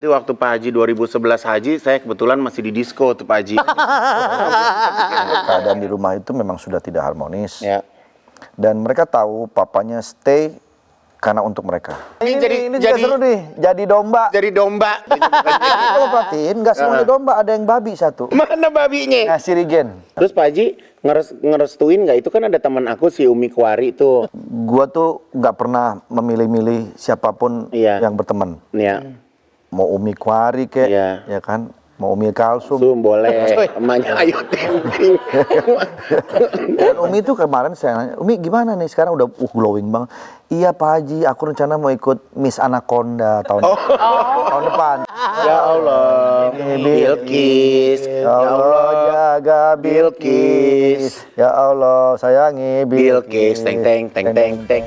Waktu Pak Haji 2011 haji, saya kebetulan masih di disko tuh Pak Haji. Keadaan di rumah itu memang sudah tidak harmonis. Ya. Dan mereka tahu papanya stay karena untuk mereka. Ini juga seru nih, jadi domba. Jadi domba. Kalau perhatiin, nggak semuanya domba, ada yang babi satu. Mana babinya? Nah, si Rigen. Terus Pak Haji ngerestuin nggak? Itu kan ada teman aku si Umi Kuari tuh. Gua tuh nggak pernah memilih-milih siapapun yang berteman. Iya. Mau Umi Kuari kek, ya kan? Mau Umi Kalsum. Boleh. Emaknya Ayu Ting. Dan Umi itu kemarin saya nanya, Umi gimana nih sekarang udah glowing banget. Iya Pak Haji, aku rencana mau ikut Miss Anaconda tahun depan. Ya Allah, Bilqis. Ya Allah jaga Bilqis. Ya Allah sayangi Bilqis. Teng teng teng teng teng.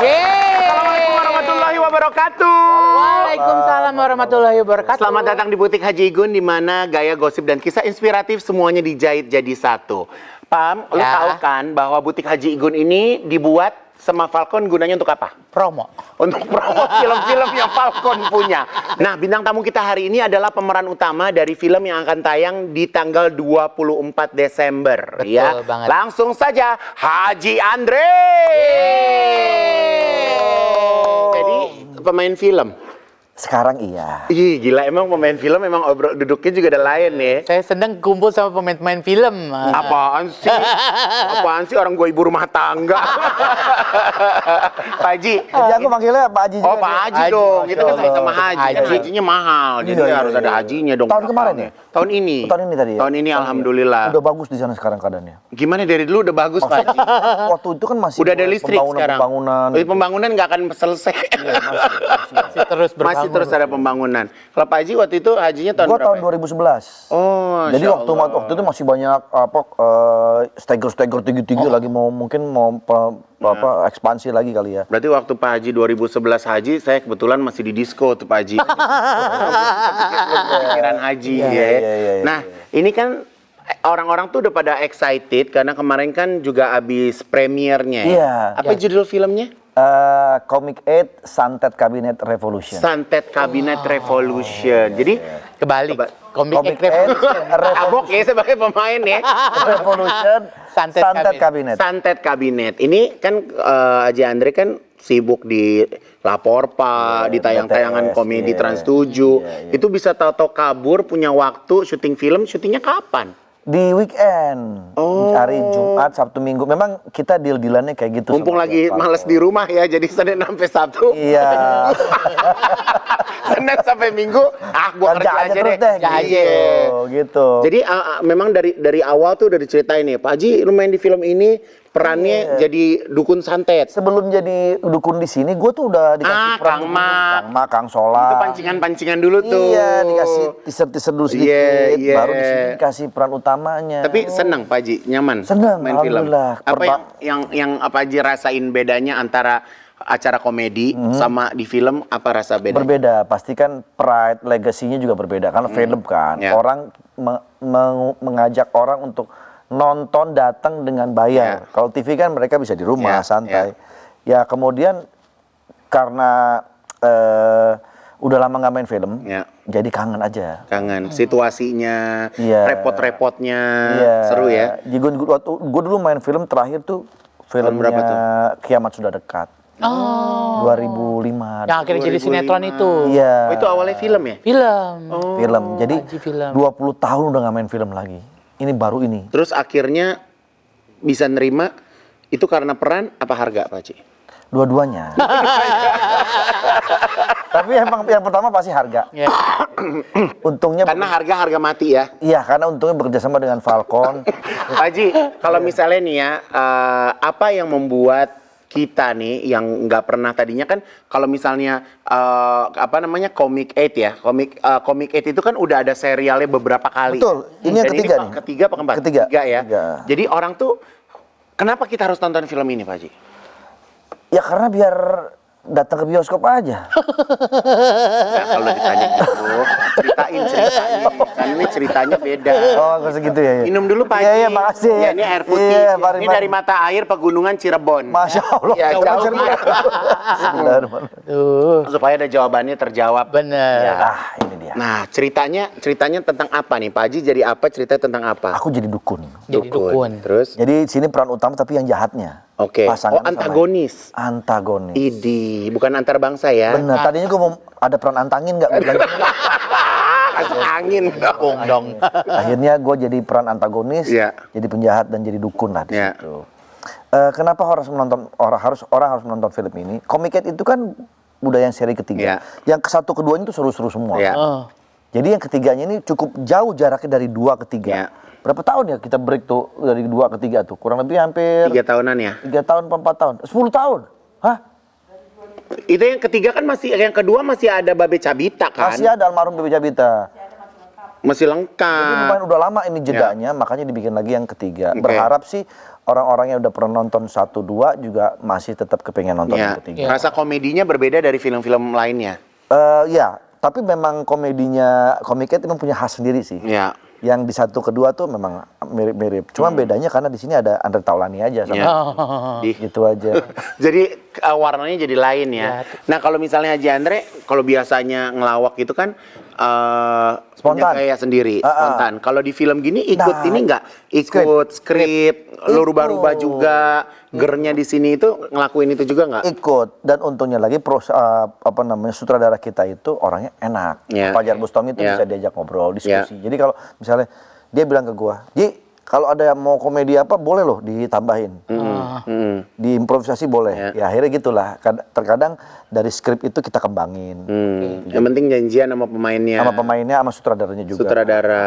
Assalamualaikum warahmatullahi wabarakatuh. Waalaikumsalam warahmatullahi wabarakatuh. Selamat datang di Butik Haji Igun, di mana gaya, gosip, dan kisah inspiratif semuanya dijahit jadi satu. Pam, lu tahu kan bahwa Butik Haji Igun ini dibuat sama Falcon, gunanya untuk apa? Promo. Untuk promo film-film yang Falcon punya. Nah, bintang tamu kita hari ini adalah pemeran utama dari film yang akan tayang di tanggal 24 Desember. Betul banget. Langsung saja, Haji Andre. Jadi, pemain film. Sekarang iya. Ih, gila, emang pemain film emang duduknya juga ada lain ya. Saya seneng kumpul sama pemain-pemain film. Apaan sih? Apaan sih orang gue ibu rumah tangga? Pak Haji. Jadi aku manggilnya Pak Haji juga. Oh, Pak Haji dong. Kita kan sama Haji. Kan Haji. hajinya mahal. Jadi harus ada hajinya dong. Tahun kemarin ya? Tahun ini. Tahun ini tadi ya? Tahun ini alhamdulillah. Udah bagus di sana sekarang keadaannya. Gimana dari dulu udah bagus, Pak Haji? Waktu itu kan masih Udah ada listrik sekarang. Pembangunan. Pembangunan nggak akan selesai. Masih terus berbangun. Masih terus ada pembangunan. Kalau Pak Haji waktu itu hajinya tahun Gua berapa? tahun 2011. Oh, jadi Masya Allah. waktu itu masih banyak steger tinggi-tinggi lagi mungkin mau ekspansi lagi kali ya. Berarti waktu Pak Haji 2011 haji, saya kebetulan masih di disko tuh Pak Haji. Pikiran haji ya. Nah, ini kan orang-orang tuh udah pada excited karena kemarin kan juga abis premiernya. Iya. Apa judul filmnya? Comic 8 Santet Cabinet Revolution. Santet Cabinet Revolution. Jadi Kebalik. Comic 8 abok ya sebagai pemain ya. Revolution Santet Cabinet. Santet Kabinet. Ini kan Haji Andre kan sibuk di Lapor Pak, di tayang-tayangan komedi Trans 7. Itu bisa tahu-tahu kabur, punya waktu syuting film, syutingnya kapan? Di weekend, hari Jumat, Sabtu, Minggu. Memang kita deal-dealannya kayak gitu. Mumpung lagi males di rumah ya, jadi Senin sampai Sabtu. Iya. Senin sampai Minggu, gua kerja aja terus deh. Gitu. Jadi memang dari awal tuh udah diceritain nih, Pak Haji lu main di film ini, perannya jadi dukun santet. Sebelum jadi dukun di sini, gue tuh udah dikasih peran Kang Mak. Kang Mak, Kang Sola. Itu pancingan-pancingan dulu tuh. Iya, dikasih teaser dulu sedikit, Iya. baru di sini dikasih peran utamanya. Tapi senang Pak Haji, nyaman Senang, main film. alhamdulillah. Apa yang Pak Haji rasain bedanya antara acara komedi sama di film, apa rasa bedanya? Berbeda, pasti kan pride, legasinya juga berbeda. Karena film kan, orang mengajak orang untuk nonton datang dengan bayar. Kalau TV kan mereka bisa di rumah santai. Ya kemudian karena udah lama nggak main film, jadi kangen aja. Kangen situasinya, repot-repotnya, seru ya. Gue dulu main film terakhir tuh filmnya berapa tuh? Kiamat Sudah Dekat. 2005. Yang akhirnya jadi sinetron itu. Iya. Oh, itu awalnya film ya? Film. Film. Jadi film. 20 tahun udah nggak main film lagi. Ini baru ini. Terus akhirnya bisa nerima itu karena peran apa harga Pak Haji? Dua-duanya. Tapi emang yang pertama pasti harga. Untungnya Karena harga mati ya. Iya, karena untungnya bekerja sama dengan Falcon. Pak Haji, kalau misalnya nih ya, apa yang membuat kita nih yang nggak pernah tadinya kan kalau misalnya Comic 8 ya, Comic 8 itu kan udah ada serialnya beberapa kali. Betul. Ini yang ketiga nih. Ketiga apa keempat? Ketiga ya. Ketiga. Jadi orang tuh kenapa kita harus nonton film ini, Pak Haji? Ya karena biar datang ke bioskop aja. Nah, kalau ditanya gitu, ceritain. Kan ini ceritanya beda. Oh, nggak segitu ya. Minum dulu Pak Haji. Iya, makasih Ya, ya. ini air putih. Iya, mari, Ini mari. dari mata air pegunungan Cirebon. Masya Allah. Ya, Jauh jauh banget. Benar, benar. Tuh, supaya ada jawabannya terjawab. bener. Ya. Ini dia. Nah, ceritanya tentang apa nih? Pak Haji jadi apa? Cerita tentang apa? Aku jadi dukun. Jadi dukun. Terus? Jadi sini peran utama tapi yang jahatnya. Oke. Pasangan Oh, antagonis. Antagonis. Idi, bukan antar bangsa ya. Bener. Tadinya gue mau ada peran antangin nggak? Masuk angin Dukung dong. Akhirnya gue jadi peran antagonis, Iya. jadi penjahat dan jadi dukun lah di Iya. situ. Kenapa orang harus menonton film ini? Comic-Cat itu kan udah yang seri ketiga. Iya. Yang ke satu keduanya itu seru-seru semua. Iya. Oh. Jadi yang ketiganya ini cukup jauh jaraknya dari 2 ke 3. Iya. Berapa tahun ya kita break tuh dari 2 ke 3 tuh? Kurang lebih hampir 3 tahunan ya. 3 tahun, 4 tahun. 10 tahun. Hah? Itu yang ketiga kan yang kedua masih ada Babe Cabita kan? Masih ada almarhum Bebe Cabita. Masih Jadi lengkap. lumayan udah lama ini jedanya, makanya dibikin lagi yang ketiga. Oke. Berharap sih orang-orang yang udah pernah nonton 1, 2 juga masih tetap kepengen nonton Ya. yang ketiga. Rasa komedinya berbeda dari film-film lainnya. Ya, tapi memang komedinya Comic-Cat memang punya khas sendiri sih. Ya. Yang di 1 ke 2 tuh memang mirip-mirip. Cuma bedanya karena di sini ada Andre Taulany aja sama Ya. Oh. gitu aja. Jadi warnanya jadi lain ya. Nah kalau misalnya Haji Andre, kalau biasanya ngelawak gitu kan punya Spontan. gaya sendiri, Ah, ah. spontan. Kalau di film gini ikut Nah, ini nggak? Ikut skrip, lu rubah-rubah juga, gernya di sini itu ngelakuin itu juga nggak? Ikut, dan untungnya lagi sutradara kita itu orangnya enak. Ya. Fajar Bustami itu Ya. bisa diajak ngobrol, diskusi. Jadi kalau misalnya dia bilang ke gua, "Ji, kalau ada yang mau komedi apa boleh loh ditambahin." Diimprovisasi boleh. Ya akhirnya gitulah. Terkadang dari skrip itu kita kembangin. Yang penting janjian sama pemainnya. Sama pemainnya, sama sutradaranya juga. Sutradara.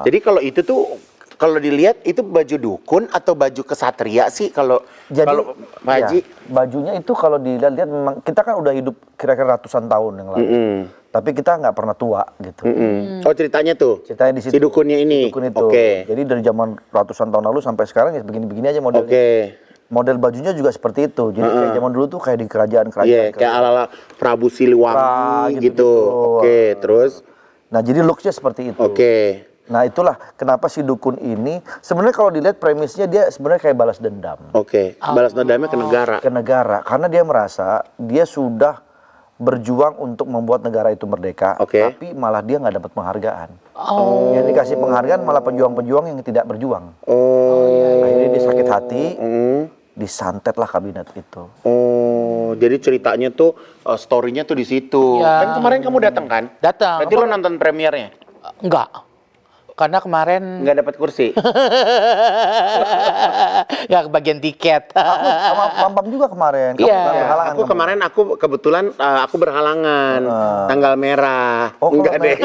Jadi kalau itu tuh kalau dilihat itu baju dukun atau baju kesatria sih kalau Pak Haji? ya, bajunya itu kalau dilihat memang kita kan udah hidup kira-kira ratusan tahun yang lalu. Tapi kita nggak pernah tua gitu. Oh ceritanya tuh? Ceritanya di situ. Si dukunnya ini? Dukun itu. Oke. Jadi dari zaman ratusan tahun lalu sampai sekarang ya begini-begini aja modelnya. Oke. Model bajunya juga seperti itu. Jadi kayak zaman dulu tuh kayak di kerajaan-kerajaan. Iya, kayak ala-ala Prabu Siliwangi gitu. Oke, terus? Nah, jadi looks-nya seperti itu. Oke. Nah, itulah kenapa si dukun ini sebenarnya kalau dilihat premisnya dia sebenarnya kayak balas dendam Oke. Balas dendamnya ke negara. ke negara karena dia merasa dia sudah berjuang untuk membuat negara itu merdeka, Oke. tapi malah dia nggak dapat penghargaan. Yang dikasih penghargaan malah pejuang-pejuang yang tidak berjuang. Akhirnya dia sakit hati, disantetlah kabinet itu. Oh, jadi ceritanya tuh story-nya tuh di situ. Ya. Kan kemarin kamu datang kan? Datang. Berarti lo nonton premiernya? Enggak. Karena kemarin Nggak dapat kursi. ya kebagian tiket. Sama Bambam juga kemarin. Kamu Iya. nggak berhalangan Aku kamu? kemarin kebetulan aku berhalangan tanggal merah. Oh, Enggak kalau deh.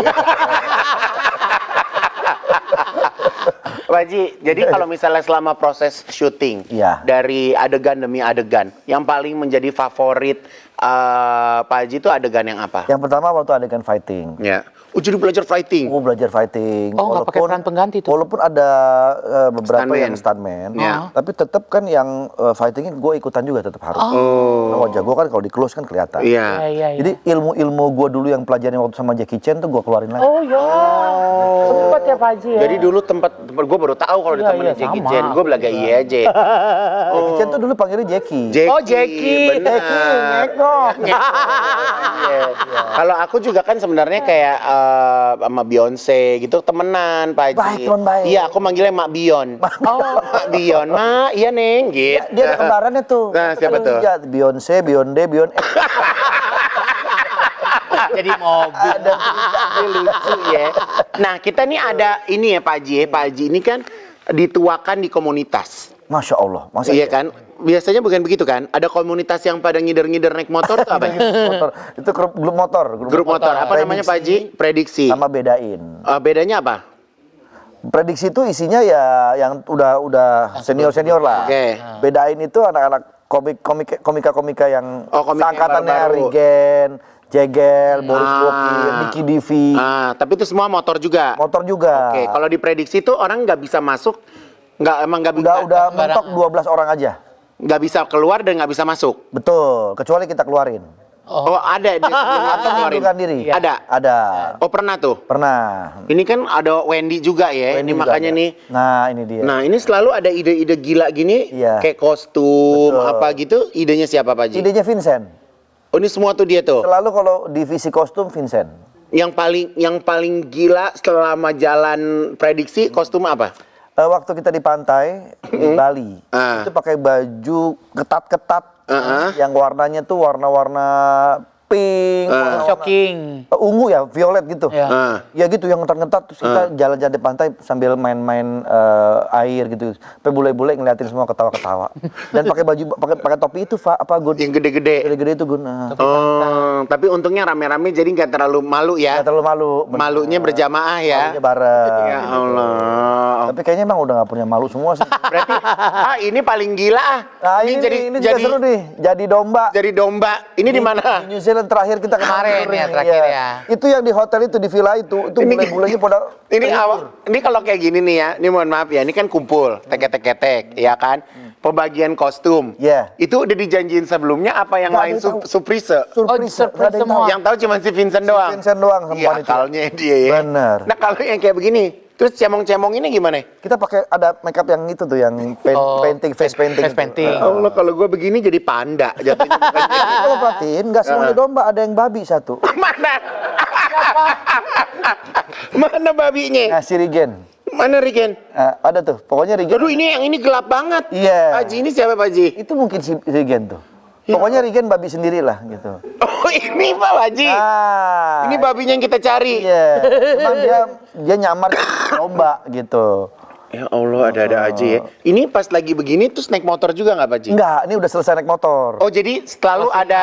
Pak Haji, jadi kalau misalnya selama proses syuting Iya. dari adegan demi adegan, yang paling menjadi favorit Pak Haji itu adegan yang apa? Yang pertama waktu adegan fighting. Ya. Oh, jadi belajar fighting. Aku belajar fighting. Oh, nggak pakai peran pengganti tuh? Walaupun ada beberapa Stuntman. yang stuntman, Ya. tapi tetap kan yang fightingnya gue ikutan juga tetap harus. Oh. Nah, wajah gue kan kalau di close kan kelihatan. Iya. Iya. Jadi ilmu-ilmu gue dulu yang pelajarin waktu sama Jackie Chan tuh gue keluarin lagi. Oh ya. Sempat ya Pak Haji ya. Jadi dulu tempat gue baru tahu kalau Iya, ditemenin iya, Jackie sama. Chan, gue belaga iya aja. Jackie Chan tuh dulu panggilnya Jackie. Oh, Jackie. bener. Jackie, ngekok. Iya. Kalau aku juga kan sebenarnya kayak sama Beyonce gitu temenan Pak Haji. Baik, teman baik. Iya, aku manggilnya Mak Bion. Mak Bion, Mak, iya Neng, gitu. Dia ada kembarannya tuh. Nah, siapa tuh? Ya, Beyonce, Beyonde, Beyonce. Jadi mobil. Ini lucu ya. Nah, kita nih ada ini ya Pak Haji ya. Pak Haji ini kan dituakan di komunitas. Masya Allah. Masa Iya kan? Biasanya bukan begitu kan? Ada komunitas yang pada ngider-ngider naik motor tuh apa? motor. Itu grup motor. Grup motor. Apa namanya Pak Haji? Prediksi. Sama bedain. Bedanya apa? Prediksi itu isinya ya yang udah senior lah. Oke. Bedain itu anak-anak komika yang komika yang seangkatannya baru-baru. Rigen, Jegel, Boris Bokir, Diki Divi, Tapi itu semua motor juga. motor juga. Oke, kalau diprediksi tuh orang nggak bisa masuk, nggak bisa, udah mentok 12 orang aja. nggak bisa keluar dan nggak bisa masuk. Betul, kecuali kita keluarin. Oh, ada dia sebelum Atau ngeluarin. mengundurkan diri? Iya. Ada. Oh, pernah tuh. Pernah. Ini kan ada Wendy juga ya. Wendy Ini juga makanya ada. nih. Nah, ini dia. Nah, ini selalu ada ide-ide gila gini, Iya. kayak kostum Betul. apa gitu. Idenya siapa Pak Haji? Idenya Vincent. Oh, ini semua tuh dia tuh. Selalu kalau divisi kostum Vincent. Yang paling gila selama jalan prediksi kostum apa? Waktu kita di pantai di Bali, Ah. itu pakai baju ketat-ketat Ah. yang warnanya tuh warna-warna pink, warna-warna Shocking. ungu ya, violet gitu. Ya. Ah. Ya gitu yang ngetat-ngetat terus kita jalan-jalan di pantai sambil main-main air gitu. Sampai bule-bule ngeliatin semua ketawa-ketawa. Dan pakai baju pakai topi itu apa Gun? Yang gede-gede. Gede-gede itu Gun. Nah, Oh, tapi untungnya rame-rame jadi nggak terlalu malu ya. nggak terlalu malu. bener. Malunya berjamaah ya. Malunya bareng. Ya Allah. Tapi kayaknya emang udah nggak punya malu semua sih. Berarti ini paling gila ah. Nah ini juga seru nih, jadi domba. Jadi domba. Ini di mana? Di New Zealand terakhir kita Kemarin touring, ya, terakhir iya. ya. Itu yang di hotel itu, di villa itu bule-bulenya pada Ini kalau kayak gini nih ya, ini mohon maaf ya, ini kan kumpul, teket-teket, ya kan? Pembagian kostum. Iya. Itu udah dijanjiin sebelumnya apa yang Nggak lain ada yang tahu. surprise? surprise, surprise nggak ada yang semua. tahu. Yang tahu cuma si Vincent doang. Vincent doang sama Iya, panitia. akalnya dia ya. Bener. Nah, kalau yang kayak begini, terus cemong-cemong ini gimana? Kita pakai ada makeup yang itu tuh, yang painting, face painting. Face itu. painting. Ya Allah, kalau gue begini jadi panda jatuhnya. Tapi kalau perhatiin, nggak semuanya domba, ada yang babi satu. Mana? Mana babinya? Nah, si Rigen. Mana Rigen? Ada tuh, pokoknya Rigen. Aduh, ini yang ini gelap banget. Iya. Pak Haji, ini siapa Pak Haji? Itu mungkin si Rigen tuh. Pokoknya Rigen babi sendirilah gitu. Oh, ini Pak Haji. Ah, Ini babinya yang kita cari. iya. Cuman dia nyamar domba gitu. Ya Allah, ada-ada aja ya. Ini pas lagi begini terus naik motor juga nggak Pak Haji? Enggak, ini udah selesai naik motor. Oh, jadi selalu ada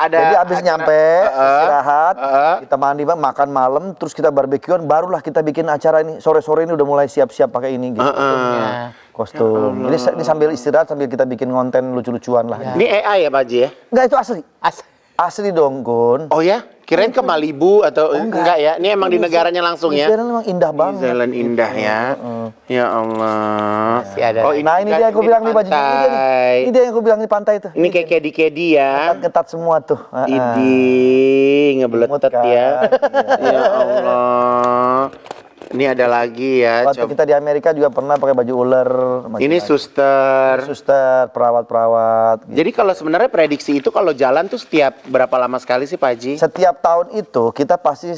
Jadi abis nyampe, istirahat, Heeh. kita mandi, makan malam, terus kita barbekyuan, barulah kita bikin acara ini. Sore-sore ini udah mulai siap-siap pakai ini gitu. Ya. Kostum. Ini sambil istirahat, sambil kita bikin konten lucu-lucuan lah. Ini AI ya Pak Haji ya? Enggak, itu asli. As Asli dong, Gun. Oh ya? Kirain ke Malibu atau enggak ya? Ini emang di negaranya langsung New ya? Zealand memang indah New banget. Zealand indah ya. Ya Allah. Masih ada. Oh, Nah ini kan dia yang aku di bilang nih bajunya. Ini dia nih. pantai. Ini dia yang aku bilang di pantai tuh. Ini kayak kedi-kedi ya. Ketat semua tuh. Idi, ngebeletet Imut kan. ya. Iya. Ya Allah. Ini ada lagi ya. Waktu Coba. kita di Amerika juga pernah pakai baju ular. Ini suster. suster, perawat-perawat. Gitu. Jadi kalau sebenarnya prediksi itu kalau jalan tuh setiap berapa lama sekali sih Pak Haji? Setiap tahun itu kita pasti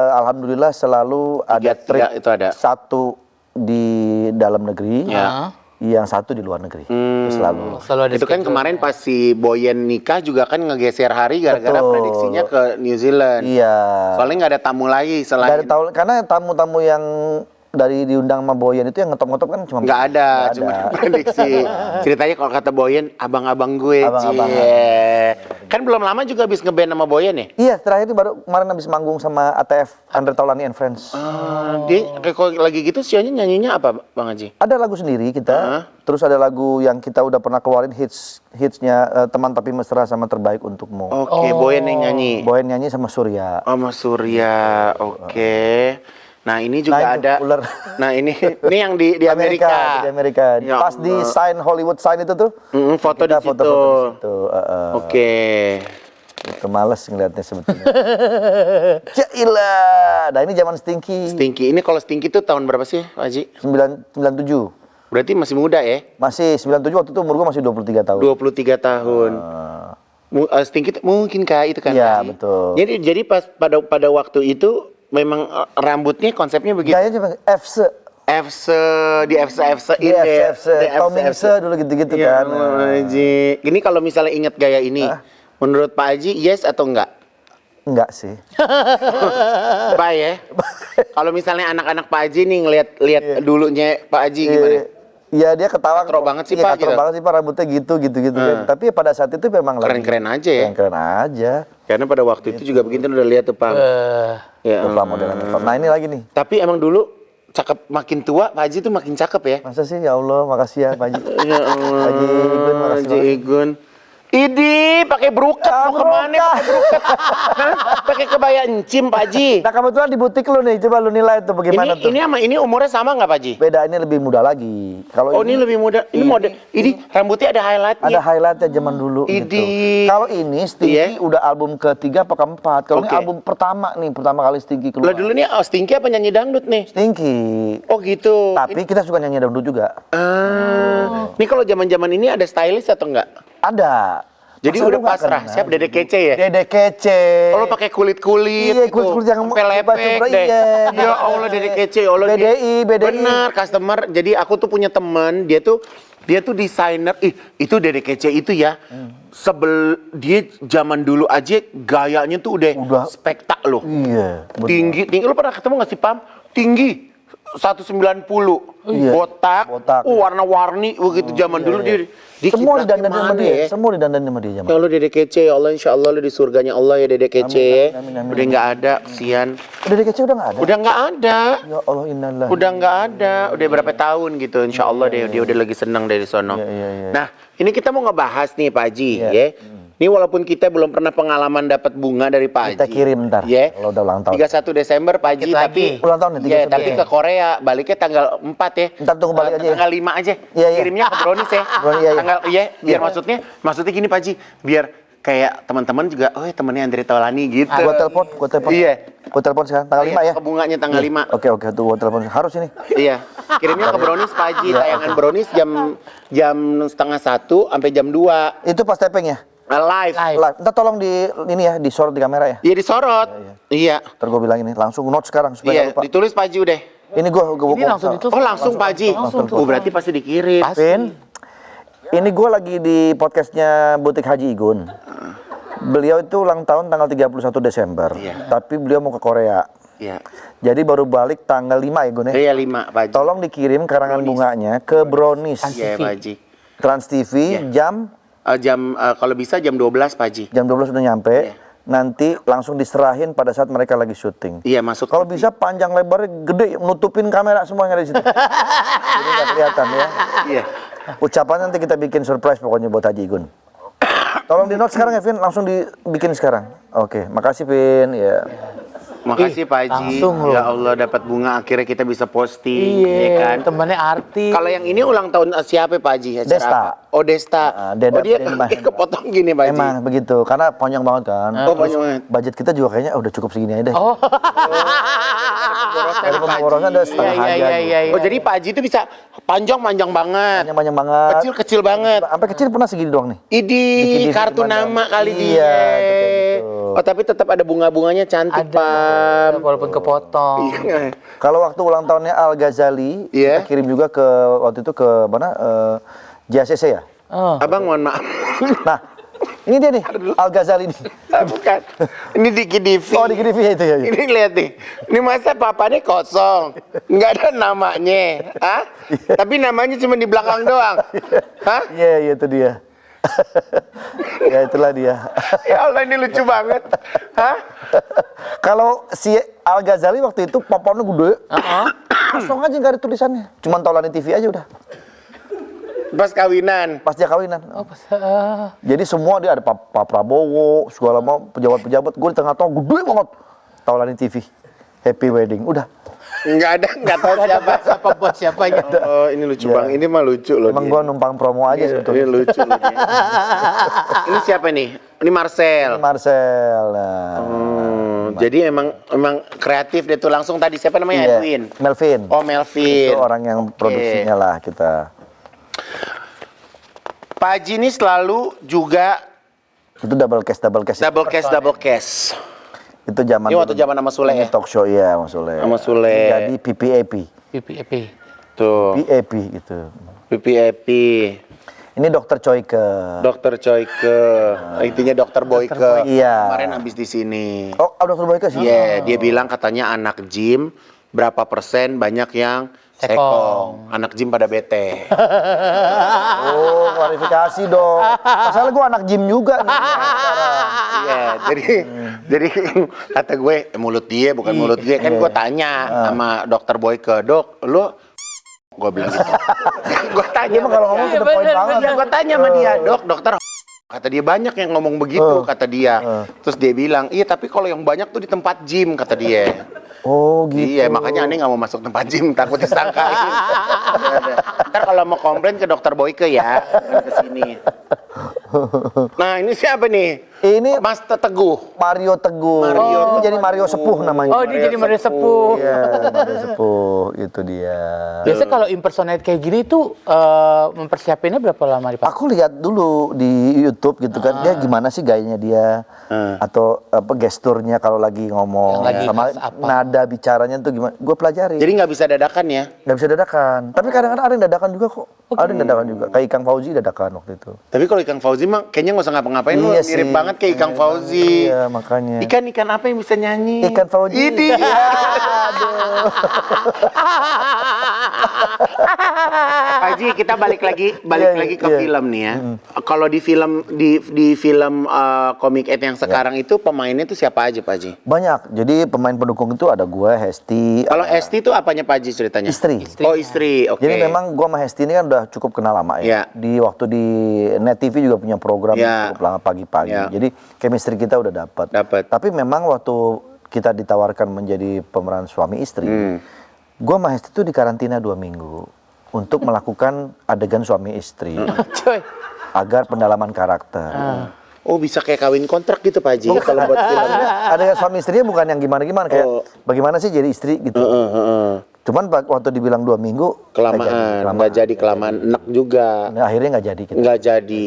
alhamdulillah selalu ada Tiga trip itu ada. satu di dalam negeri, Ya. yang satu di luar negeri. Itu selalu. selalu ada Itu kan schedule. kemarin pas si Boyen nikah juga kan ngegeser hari gara-gara Betul. prediksinya ke New Zealand. Iya. Soalnya nggak ada tamu lagi Dari selain tahun karena tamu-tamu yang dari diundang sama Boyen itu yang ngetop-ngetop kan cuma nggak ada, nggak cuma ada. prediksi. Ceritanya kalau kata Boyen, abang-abang gue, Abang-abangan. cie. Kan belum lama juga habis ngeband sama Boyen ya? Iya, terakhir itu baru kemarin habis manggung sama ATF, Andre Taulani and Friends. Dia kalau lagi gitu sionya nyanyinya apa Bang Haji? Ada lagu sendiri kita, terus ada lagu yang kita udah pernah keluarin hitsnya Teman Tapi Mesra sama Terbaik Untukmu. Oke, Boyen yang nyanyi. Boyen nyanyi sama Surya. Oh, Mas Surya, oke. Nah ini juga Nah, itu ada. ular. Nah ini yang di Amerika. Di Amerika. Ya Pas di Allah. sign Hollywood sign itu tuh. Foto di kita situ. foto-foto di situ. Oke. Itu males ngeliatnya sebetulnya. Cailah. Nah ini zaman Stinky. Stinky ini kalau Stinky itu tahun berapa sih, Pak Haji? 97. Berarti masih muda ya? Masih 97 waktu itu umur gua masih 23 tahun. 23 tahun. Stinky itu mungkin kah itu kan? Iya, Pak Haji? betul. Jadi pas pada waktu itu memang rambutnya konsepnya begitu. Gayanya cuma FC. di FC Di ini deh. FC. Tommy Hise dulu gitu-gitu Ya kan. Allah, Haji. Ini kalau misalnya ingat gaya ini, menurut Pak Haji yes atau enggak? Enggak sih. Baik ya. Kalau misalnya anak-anak Pak Haji nih ngeliat dulunya Pak Haji gimana? Iya dia ketawa. Katro banget sih, iya, Pak, katro gitu. banget sih Pak, rambutnya gitu kan. Tapi ya pada saat itu memang lagi Keren-keren aja ya. keren aja. Karena pada waktu itu juga begitu udah lihat tuh Pak. Ya. Lupa modelnya. Nah ini lagi nih. Tapi emang dulu cakep, makin tua Pak Haji tuh makin cakep ya. Masa sih, ya Allah, makasih ya Pak Haji. Ya Allah. Haji Igun, makasih Haji banget. Igun. Idi, pakai bruket, mau kemana pakai bruket? Hah? Pakai kebaya encim, Pak Haji. Nah kebetulan di butik lu nih, coba lu nilai tuh bagaimana tuh. Ini sama ini umurnya sama nggak, Pak Haji? Beda, ini lebih muda lagi. Kalau Oh, ini lebih muda. Ini mode. Ini rambutnya ada highlightnya. ada highlightnya zaman dulu gitu. Idi. Kalau ini Stinky udah album ketiga apa keempat. Kalau ini Oke. album pertama nih, pertama kali Stinky keluar. Lah dulu nih Stinky apa nyanyi dangdut nih? Stinky. Oh gitu. Tapi kita suka nyanyi dangdut juga. Ini kalau zaman-zaman ini ada stylist atau enggak? Ada. Jadi Masa udah lu nggak pasrah. kenal? Siap Dede Kece ya? Dede Kece. Oh, lo pakai kulit-kulit Iya, gitu. kulit-kulit yang sampai lepek coba-coba, deh. iya. Ya Allah Dede Kece, ya Allah. BDI. Bener, customer. Jadi aku tuh punya temen, dia tuh desainer. Itu Dede Kece itu ya. Dia zaman dulu aja gayanya tuh udah spektak loh. Iya. betul. Tinggi. Lo pernah ketemu nggak sih, Pam? Tinggi. 190. Iya. Botak. Botak. Warna-warni begitu zaman dulu dia Semua kiblatnya didandanin sama mana dia. ya? Semua didandanin sama dia zaman. Ya Allah Dede Kece, ya Allah insya Allah lu di surganya Allah ya Dede Kece ya. Amin, amin, Udah nggak ada, kesian. Dede Kece udah nggak ada. Udah nggak ada. Ya Allah innalillah. Udah nggak ada. Udah berapa tahun gitu, insya Allah dia udah lagi senang dari sono. Iya. Nah, ini kita mau ngebahas nih Pak Haji Iya. ya. Ini walaupun kita belum pernah pengalaman dapat bunga dari Pak Haji. Kita kirim ntar, Ya. kalau udah ulang tahun. 31 Desember Pak Haji, Dikit tapi lagi. Ulang tahun nih, ya, 31 tapi ke Korea baliknya tanggal 4 ya. Ntar tunggu balik aja ya. Tanggal 5 aja. Iya, iya. Kirimnya ke Brownies ya. Brownies, iya. Tanggal biar Iya. maksudnya gini Pak Haji, biar kayak teman-teman juga, oh ya temennya Andre Taulani gitu. Gua telepon. Iya. Gua telepon sekarang tanggal 5 ya. Ke bunganya tanggal 5. Oke, tuh gua telepon. Harus ini. Iya. Kirimnya ke Brownies Pak Haji, Iya, tayangan Brownies jam setengah 1 sampai jam 2. Itu pas taping ya? Live. Live. Ntar tolong disorot di kamera ya. Iya disorot. Iya. Ntar gua bilang ini, langsung note sekarang supaya Iya, nggak lupa. ditulis Pak Haji udah. Ini gua Ini langsung ditulis. Oh, langsung Pak Haji. Langsung. Oh, berarti pasti dikirim. Vin, ini gue lagi di podcastnya Butik Haji Igun. Beliau itu ulang tahun tanggal 31 Desember, Iya. tapi beliau mau ke Korea. Iya. Jadi baru balik tanggal 5 ya Gun ya? Iya 5 Pak Haji. Tolong dikirim karangan bunganya ke Brownies Iya Pak Haji. Trans TV jam Kalau bisa jam 12 Pak Haji. 12 udah nyampe. Iya. Nanti langsung diserahin pada saat mereka lagi syuting. Iya masuk. Kalau bisa panjang lebarnya gede, nutupin kamera semuanya di situ. Jadi nggak kelihatan ya. Iya. Ucapan nanti kita bikin surprise pokoknya buat Haji Igun. Tolong di note sekarang ya Vin, langsung dibikin sekarang. Oke, makasih Vin ya. Makasih Pak Haji. langsung loh. Ya Allah dapat bunga akhirnya kita bisa posting, ya kan? Iya, temannya artis. Kalau yang ini ulang tahun siapa Pak Haji? Acara Desta. apa? Oh Desta. Deda Oh dia Denmas. kepotong gini Pak Haji. Emang begitu, karena panjang banget kan. Oh panjang banget. Budget kita juga kayaknya udah cukup segini aja deh. Oh. Dari pemborosan udah setengah Iya, aja. iya, iya. Oh jadi Pak Haji itu bisa panjang banget. Panjang banget. Kecil banget. Sampai kecil pernah segini doang nih. Idi Dikit-dikit kartu gimana? nama kali Iya, dia. betul. Oh tapi tetap ada bunga-bunganya cantik Pam. Walaupun kepotong. Iya. Kalau waktu ulang tahunnya Al Ghazali, Iya. kita kirim juga ke waktu itu ke mana? JCC ya. Oh. Abang mohon maaf. Nah, ini dia nih Al Ghazali nih. Bukan. Ini di KDV. Oh di GDV ya itu ya. Ini lihat nih. Ini masa papanya kosong. Nggak ada namanya. Hah? Tapi namanya cuma di belakang doang. Hah? Iya itu dia. Ya itulah dia. Ya Allah ini lucu banget. Hah? Kalau si Al Ghazali waktu itu papannya gede, kosong aja nggak ada tulisannya. Cuman Taulani TV aja udah. Pas kawinan. Pas dia kawinan. Oh, pas, Jadi semua dia ada Pak Prabowo, segala mau pejabat-pejabat. Gue di tengah tengah gede banget. Taulani TV, Happy Wedding, udah. Nggak tahu siapa. siapa buat siapanya. Oh ini lucu Iya. bang. Ini mah lucu loh. Emang dia. gue numpang promo aja Ini sebetulnya. lucu loh dia. Ini siapa nih? Ini Marcel. Marcel. Nah. Jadi emang kreatif dia tuh langsung tadi siapa namanya Iya. Edwin. Melvin. Oh Melvin. Itu orang yang produksinya lah kita. Pak Haji ini selalu juga Itu double cast. double cast. Itu zaman Ini waktu zaman sama Sule ya? talk show ya, Mas Sule. Sama Sule. Jadi PPAP. PPAP. Oh. Tuh. PAP gitu. PPAP. Ini Dokter Choike. Dokter Choike. Intinya Dokter Boyke. Iya. Kemarin habis di sini. Oh, Dokter Boyke sih. Iya, dia bilang katanya anak gym berapa persen banyak yang sekong. Anak gym pada bete. Oh, klarifikasi dong. Masalah gue anak gym juga nih. Iya, jadi kata gue mulut dia bukan mulut dia kan gue tanya sama Dokter Boyke, "Dok, lu gue bilang gitu. Gue tanya Dia mah kalau ngomong Iya, to the point bener, banget. gue tanya sama dia, "Dok, dokter Kata dia banyak yang ngomong begitu, kata dia. Terus dia bilang, iya tapi kalau yang banyak tuh di tempat gym, kata dia. Oh gitu. Iya, makanya aneh nggak mau masuk tempat gym, takut disangkain. Ntar kalau mau komplain ke dokter Boyke ya, jangan ke sini. Nah ini siapa nih? Ini Mas Teguh. Mario Teguh. Mario. Ini jadi Mario Sepuh namanya. Oh, dia jadi Mario Sepuh. Iya, Mario Sepuh, itu dia. Biasa kalau impersonate kayak gini tuh mempersiapinnya berapa lama dipakai? Aku lihat dulu di YouTube gitu kan, dia gimana sih gayanya dia, atau apa gesturnya kalau lagi ngomong, Yang lagi sama khas apa? nada bicaranya tuh gimana. Gue pelajari. Jadi nggak bisa dadakan ya? Nggak bisa dadakan. Tapi kadang-kadang ada yang dadakan juga kok. Ada yang dadakan juga. Kayak Ikang Fauzi dadakan waktu itu. Tapi kalau Ikang Fauzi mah kayaknya nggak usah ngapa-ngapain, lu Iya mirip sih. banget kayak Ikang Fauzi. Iya, makanya. Ikan apa yang bisa nyanyi? Ikan Fauzi. Ini. Aduh. Pak Haji, kita balik lagi Iya, ke iya. film nih ya. Kalau di film Comic 8 yang sekarang itu pemainnya tuh siapa aja Pak Haji? Banyak. Jadi pemain pendukung itu ada gue, Hesti, Kalau Esti itu apanya Pak Haji ceritanya? istri. Oh istri, oke. Jadi memang gue sama Hesti ini kan udah cukup kenal lama Iya. ya. Di waktu di Net TV juga punya program Iya. cukup lama pagi-pagi. Iya. Jadi chemistry kita udah dapat. Dapat. Tapi memang waktu kita ditawarkan menjadi pemeran suami istri, gue sama Hesti itu dikarantina 2 minggu untuk melakukan adegan suami istri Coy. agar pendalaman karakter. Oh bisa kayak kawin kontrak gitu Pak Haji kalau buat film. Adegan suami istrinya bukan yang gimana-gimana kayak Oh. bagaimana sih jadi istri gitu. Cuman waktu dibilang 2 minggu Nggak jadi kelamaan enak juga. Nah, akhirnya nggak jadi kita. Nggak jadi.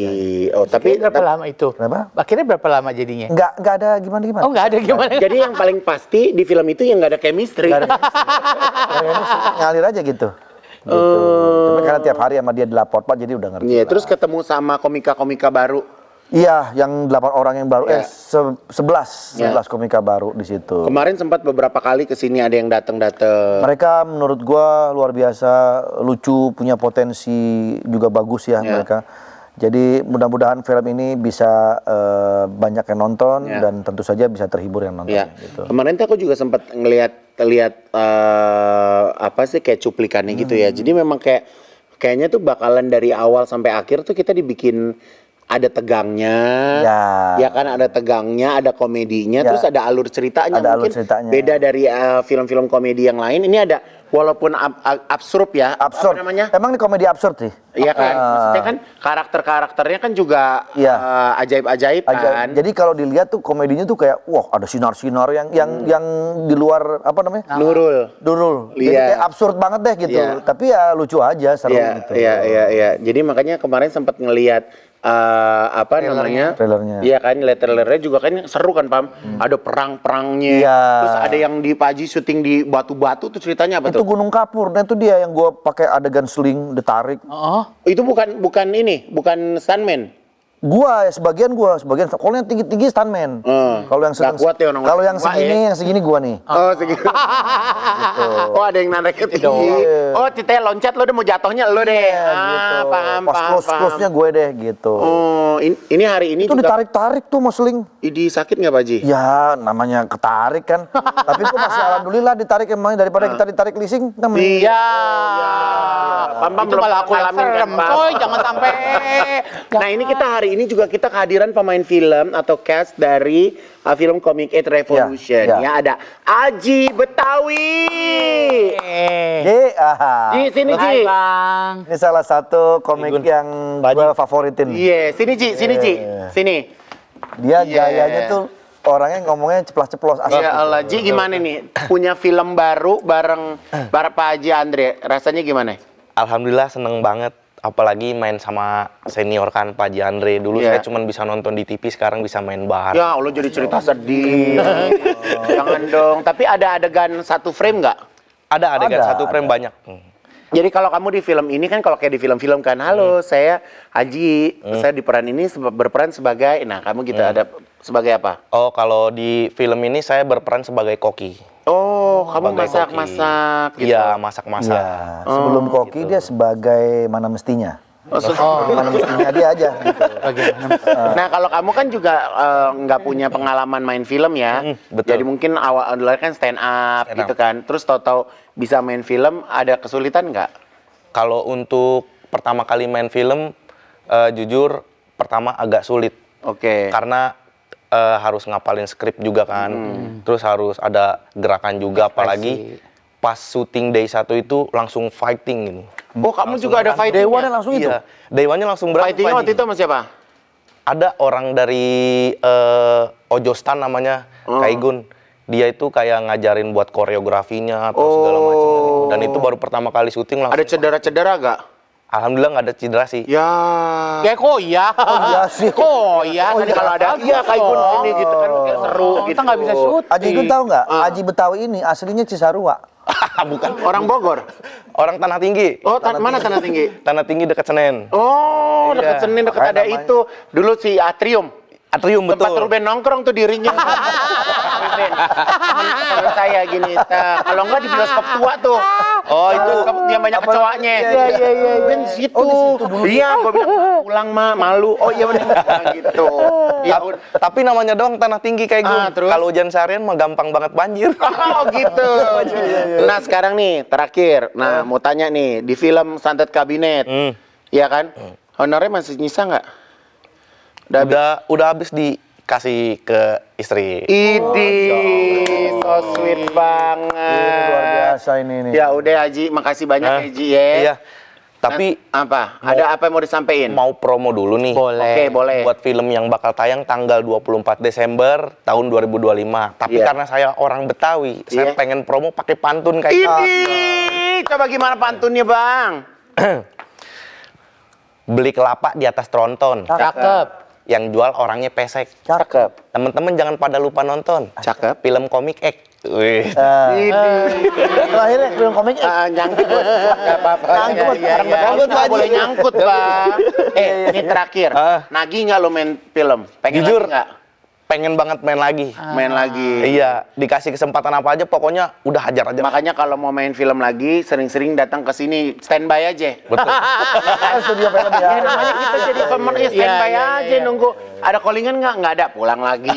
Oh tapi Berapa lama itu? Kenapa? Akhirnya berapa lama jadinya? Nggak ada gimana-gimana. Oh, nggak ada gimana? jadi yang paling pasti di film itu yang nggak ada chemistry. Nggak ada. Ngalir aja gitu. Gitu. Cuma karena tiap hari sama dia dilapor Pak, jadi udah ngerti. Iya, lah. terus ketemu sama komika-komika baru. Iya, yang 8 orang yang baru, Iya. 11 Iya. komika baru di situ. Kemarin sempat beberapa kali kesini ada yang datang-datang. Mereka menurut gua luar biasa, lucu, punya potensi juga bagus ya Iya. mereka. Jadi mudah-mudahan film ini bisa banyak yang nonton Iya. dan tentu saja bisa terhibur yang nonton. Ya, Gitu. kemarin tuh aku juga sempat lihat apa sih kayak cuplikannya gitu ya. Jadi memang kayaknya tuh bakalan dari awal sampai akhir tuh kita dibikin ada tegangnya, Ya. kan ada tegangnya, ada komedinya, Ya. terus ada alur ceritanya. Ada alur Mungkin ceritanya. beda dari film-film komedi yang lain. Ini ada walaupun absurd ya, Absurd. apa namanya? Emang ini komedi absurd sih. Iya kan, maksudnya kan karakternya kan juga Iya. ajaib-ajaib kan. Jadi kalau dilihat tuh komedinya tuh kayak wah ada sinar-sinar yang di luar apa namanya? Nurul. Durul. Jadi Iya. kayak absurd banget deh gitu. Iya. Tapi ya lucu aja, seru Iya, gitu. iya. Jadi makanya kemarin sempat ngelihat apa namanya? Trailernya. Iya kan, lihat trailernya juga kan seru kan, Pam. Ada perang-perangnya. Iya. Terus ada yang di Paji syuting di batu-batu tuh ceritanya apa Itu tuh? Gunung Kapur. Nah itu dia yang gua pakai adegan sling ditarik. Oh, Itu bukan bukan stuntman. Sebagian kalau yang tinggi-tinggi stuntman. Kalau yang Nggak kuat ya orang kalau yang tua segini, ya. gua nih. Oh, segitu. Oh, ada yang nariknya tinggi. Iya. Oh, ceritanya loncat lo deh mau jatuhnya lo deh. Gitu. Paham, Pas paham. close-nya gue deh gitu. Oh, ini hari ini Itu juga ditarik-tarik tuh mas sling. Idi sakit nggak Pak Ji? Ya namanya ketarik kan. Tapi gua masih alhamdulillah ditarik emangnya daripada kita ditarik leasing. Iya. Pam itu malah aku yang serem, coy, jangan sampai. Nah ini kita hari ini juga kita kehadiran pemain film atau cast dari film Comic 8 Revolution. Ya, ya. Ya ada Aji Betawi. Ji, sini Ji. Hai, Bang. Ini salah satu komik yang gue favoritin. Iya, sini Ji, sini. Dia Iya. gayanya tuh orangnya ngomongnya ceplos-ceplos asik. Ya Allah, Ji gimana nih? Punya film baru bareng Pak Haji Andre. Rasanya gimana? Alhamdulillah seneng banget, apalagi main sama senior kan Pak Haji Andre. Dulu Iya. saya cuma bisa nonton di TV, sekarang bisa main bar. Ya Allah jadi cerita sedih. Jangan dong. Tapi ada adegan satu frame nggak? Ada adegan Ada, satu frame ada. banyak. Jadi kalau kamu di film ini kan kalau kayak di film-film kan, halo saya Haji, saya di peran ini berperan sebagai, nah kamu gitu ada sebagai apa? Oh, kalau di film ini saya berperan sebagai koki. Oh, kamu Sebagai masak-masak koki. gitu. Iya, masak-masak. Ya, sebelum koki dia sebagai mana mestinya. Mana mestinya dia aja. Gitu. Nah kalau kamu kan juga nggak punya pengalaman main film ya, betul. jadi mungkin awal kan stand up Stand gitu up. kan, terus tahu-tahu bisa main film, ada kesulitan nggak? Kalau untuk pertama kali main film, jujur pertama agak sulit. Oke. Karena harus ngapalin skrip juga kan. Terus harus ada gerakan juga, apalagi pas syuting day 1 itu langsung fighting gitu. Oh, kamu juga ada fighting? Dewannya langsung itu? Iya, day 1-nya langsung berantem. Fightingnya waktu itu sama siapa? Ada orang dari Ojostan namanya, Kaigun. Dia itu kayak ngajarin buat koreografinya atau segala macam. Dan itu baru pertama kali syuting langsung. Ada cedera-cedera gak? Alhamdulillah nggak ada cedera sih. Ya. Kayak kok ya. Oh iya sih. Kok ya. Tadi kalau ada iya Kaigun sini gitu kan kayak seru Kita gitu. nggak bisa syuting. Aji Igun tahu nggak? Aji Betawi ini aslinya Cisarua. Bukan. Orang Bogor. Orang Tanah Tinggi. Oh, mana Tanah Tinggi? Tanah Tinggi dekat Senen. Oh, Iya. dekat Senin dekat ada namanya? itu. Dulu si Atrium. Atrium Tempat betul. Ruben nongkrong tuh di ringnya. Temen saya gini. Kalau enggak di bioskop tua tuh. Oh, itu. Bioskop yang banyak kecoaknya. Iya. Ruben situ. Iya, gua bilang pulang mah malu. Oh iya benar gitu. Ya udah. Tapi namanya doang Tanah Tinggi kayak gue. Terus? Kalau hujan seharian mah gampang banget banjir. Oh gitu. Nah sekarang nih terakhir. Nah mau tanya nih di film Santet Kabinet, iya kan? Honornya masih nyisa nggak? Udah habis dikasih ke istri. Idi, so sweet Ini banget. luar biasa ini nih. Ya udah Haji, makasih banyak Hah? Haji ya. Iya. Tapi Apa? Ada apa yang mau disampaikan? mau promo dulu nih. Boleh. Oke boleh. Buat film yang bakal tayang tanggal 24 Desember tahun 2025. Tapi Iya. karena saya orang Betawi, Iya. saya pengen promo pakai pantun kayak Idi, coba gimana pantunnya bang? beli kelapa di atas tronton. Cakep. Yang jual orangnya pesek. Cakep. Teman-teman jangan pada lupa nonton. Cakep. Film komik X. Wih. Terakhirnya film komik Nyangkut. Gak apa-apa. Nyangkut. Orang Betawi nggak boleh nyangkut bang. Ini terakhir. Nagih nggak lo main film? Pengen Jujur, lagi nggak? pengen banget main lagi. Main lagi. Iya, dikasih kesempatan apa aja pokoknya udah hajar aja. Makanya kalau mau main film lagi, sering-sering datang ke sini, standby aja. Betul. studio film ya. Ya, namanya kita jadi pemenang standby Iya, aja nunggu. Ada callingan nggak? Nggak ada, pulang lagi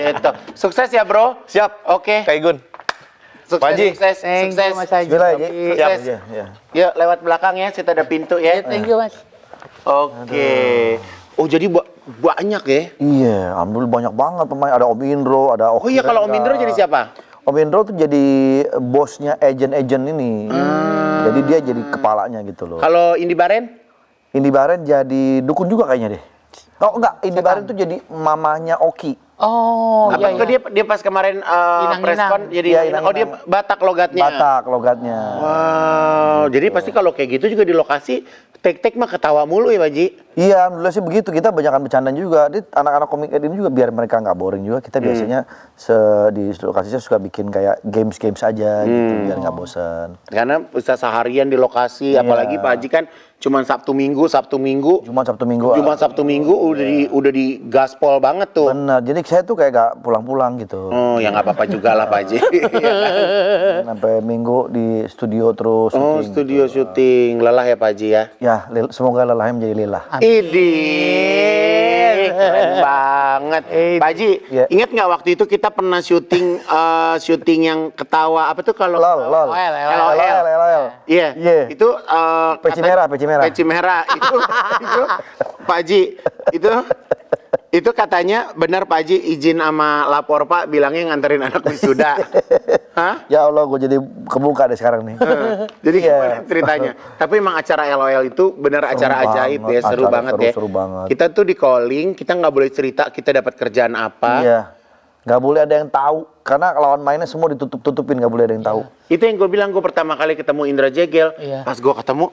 gitu. Sukses ya bro. Siap. Oke. Kayak Gun. Sukses, Pak Haji. sukses, Thank sukses. you Mas Haji. Bismillah ya. Sukses. Iya. Yuk lewat belakang ya, situ ada pintu ya. Thank you Mas. Oke. Oh jadi banyak ya? Iya, alhamdulillah banyak banget pemain. Ada Om Indro, ada Oh iya kalau Om Indro jadi siapa? Om Indro tuh jadi bosnya agen-agen ini. Jadi dia jadi kepalanya gitu loh. Kalau Indi Baren? Indi Baren jadi dukun juga kayaknya deh. Oh enggak, Indi Baren tuh jadi mamanya Oki. Oh Apa iya. tuh dia pas kemarin Inang-inang. preskon jadi Iya, oh dia inang-inang. Batak logatnya. Batak logatnya. Wow, jadi pasti kalau kayak gitu juga di lokasi tek-tek mah ketawa mulu ya, Baji. Iya, alhamdulillah sih begitu. Kita banyakan bercanda juga. Di anak-anak komik ini juga biar mereka nggak boring juga. Kita biasanya di lokasinya suka bikin kayak games-games aja gitu biar nggak bosen. Karena bisa seharian di lokasi, apalagi Pak Haji kan cuma Sabtu Minggu Cuma Sabtu Minggu. Sabtu Minggu udah di gaspol banget tuh. Benar. Jadi saya tuh kayak gak pulang-pulang gitu. Oh, ya nggak apa-apa juga lah Pak Haji. Sampai Minggu di studio terus. Oh, syuting studio gitu. syuting. Lelah ya Pak Haji ya? Ya, semoga lelahnya menjadi lelah. Idih, keren banget. Pak Haji, Iya. ingat nggak waktu itu kita pernah syuting syuting yang ketawa apa tuh kalau Lol. LOL. LOL. Iya, Iya. itu Peci kata- merah. Peci merah itu Pak Haji itu katanya benar Pak Haji izin sama lapor Pak bilangnya nganterin anak wisuda. Hah? Ya Allah, gue jadi kebuka deh sekarang nih. Jadi Iya. gimana ceritanya? Tapi emang acara LOL itu benar acara ajaib banget, ya, seru acara banget ya. seru banget. Kita tuh di calling, kita nggak boleh cerita kita dapat kerjaan apa. Iya. Nggak boleh ada yang tahu. Karena lawan mainnya semua ditutup-tutupin, nggak boleh ada yang tahu. Itu yang gue bilang, gue pertama kali ketemu Indra Jegel. Iya. Pas gue ketemu,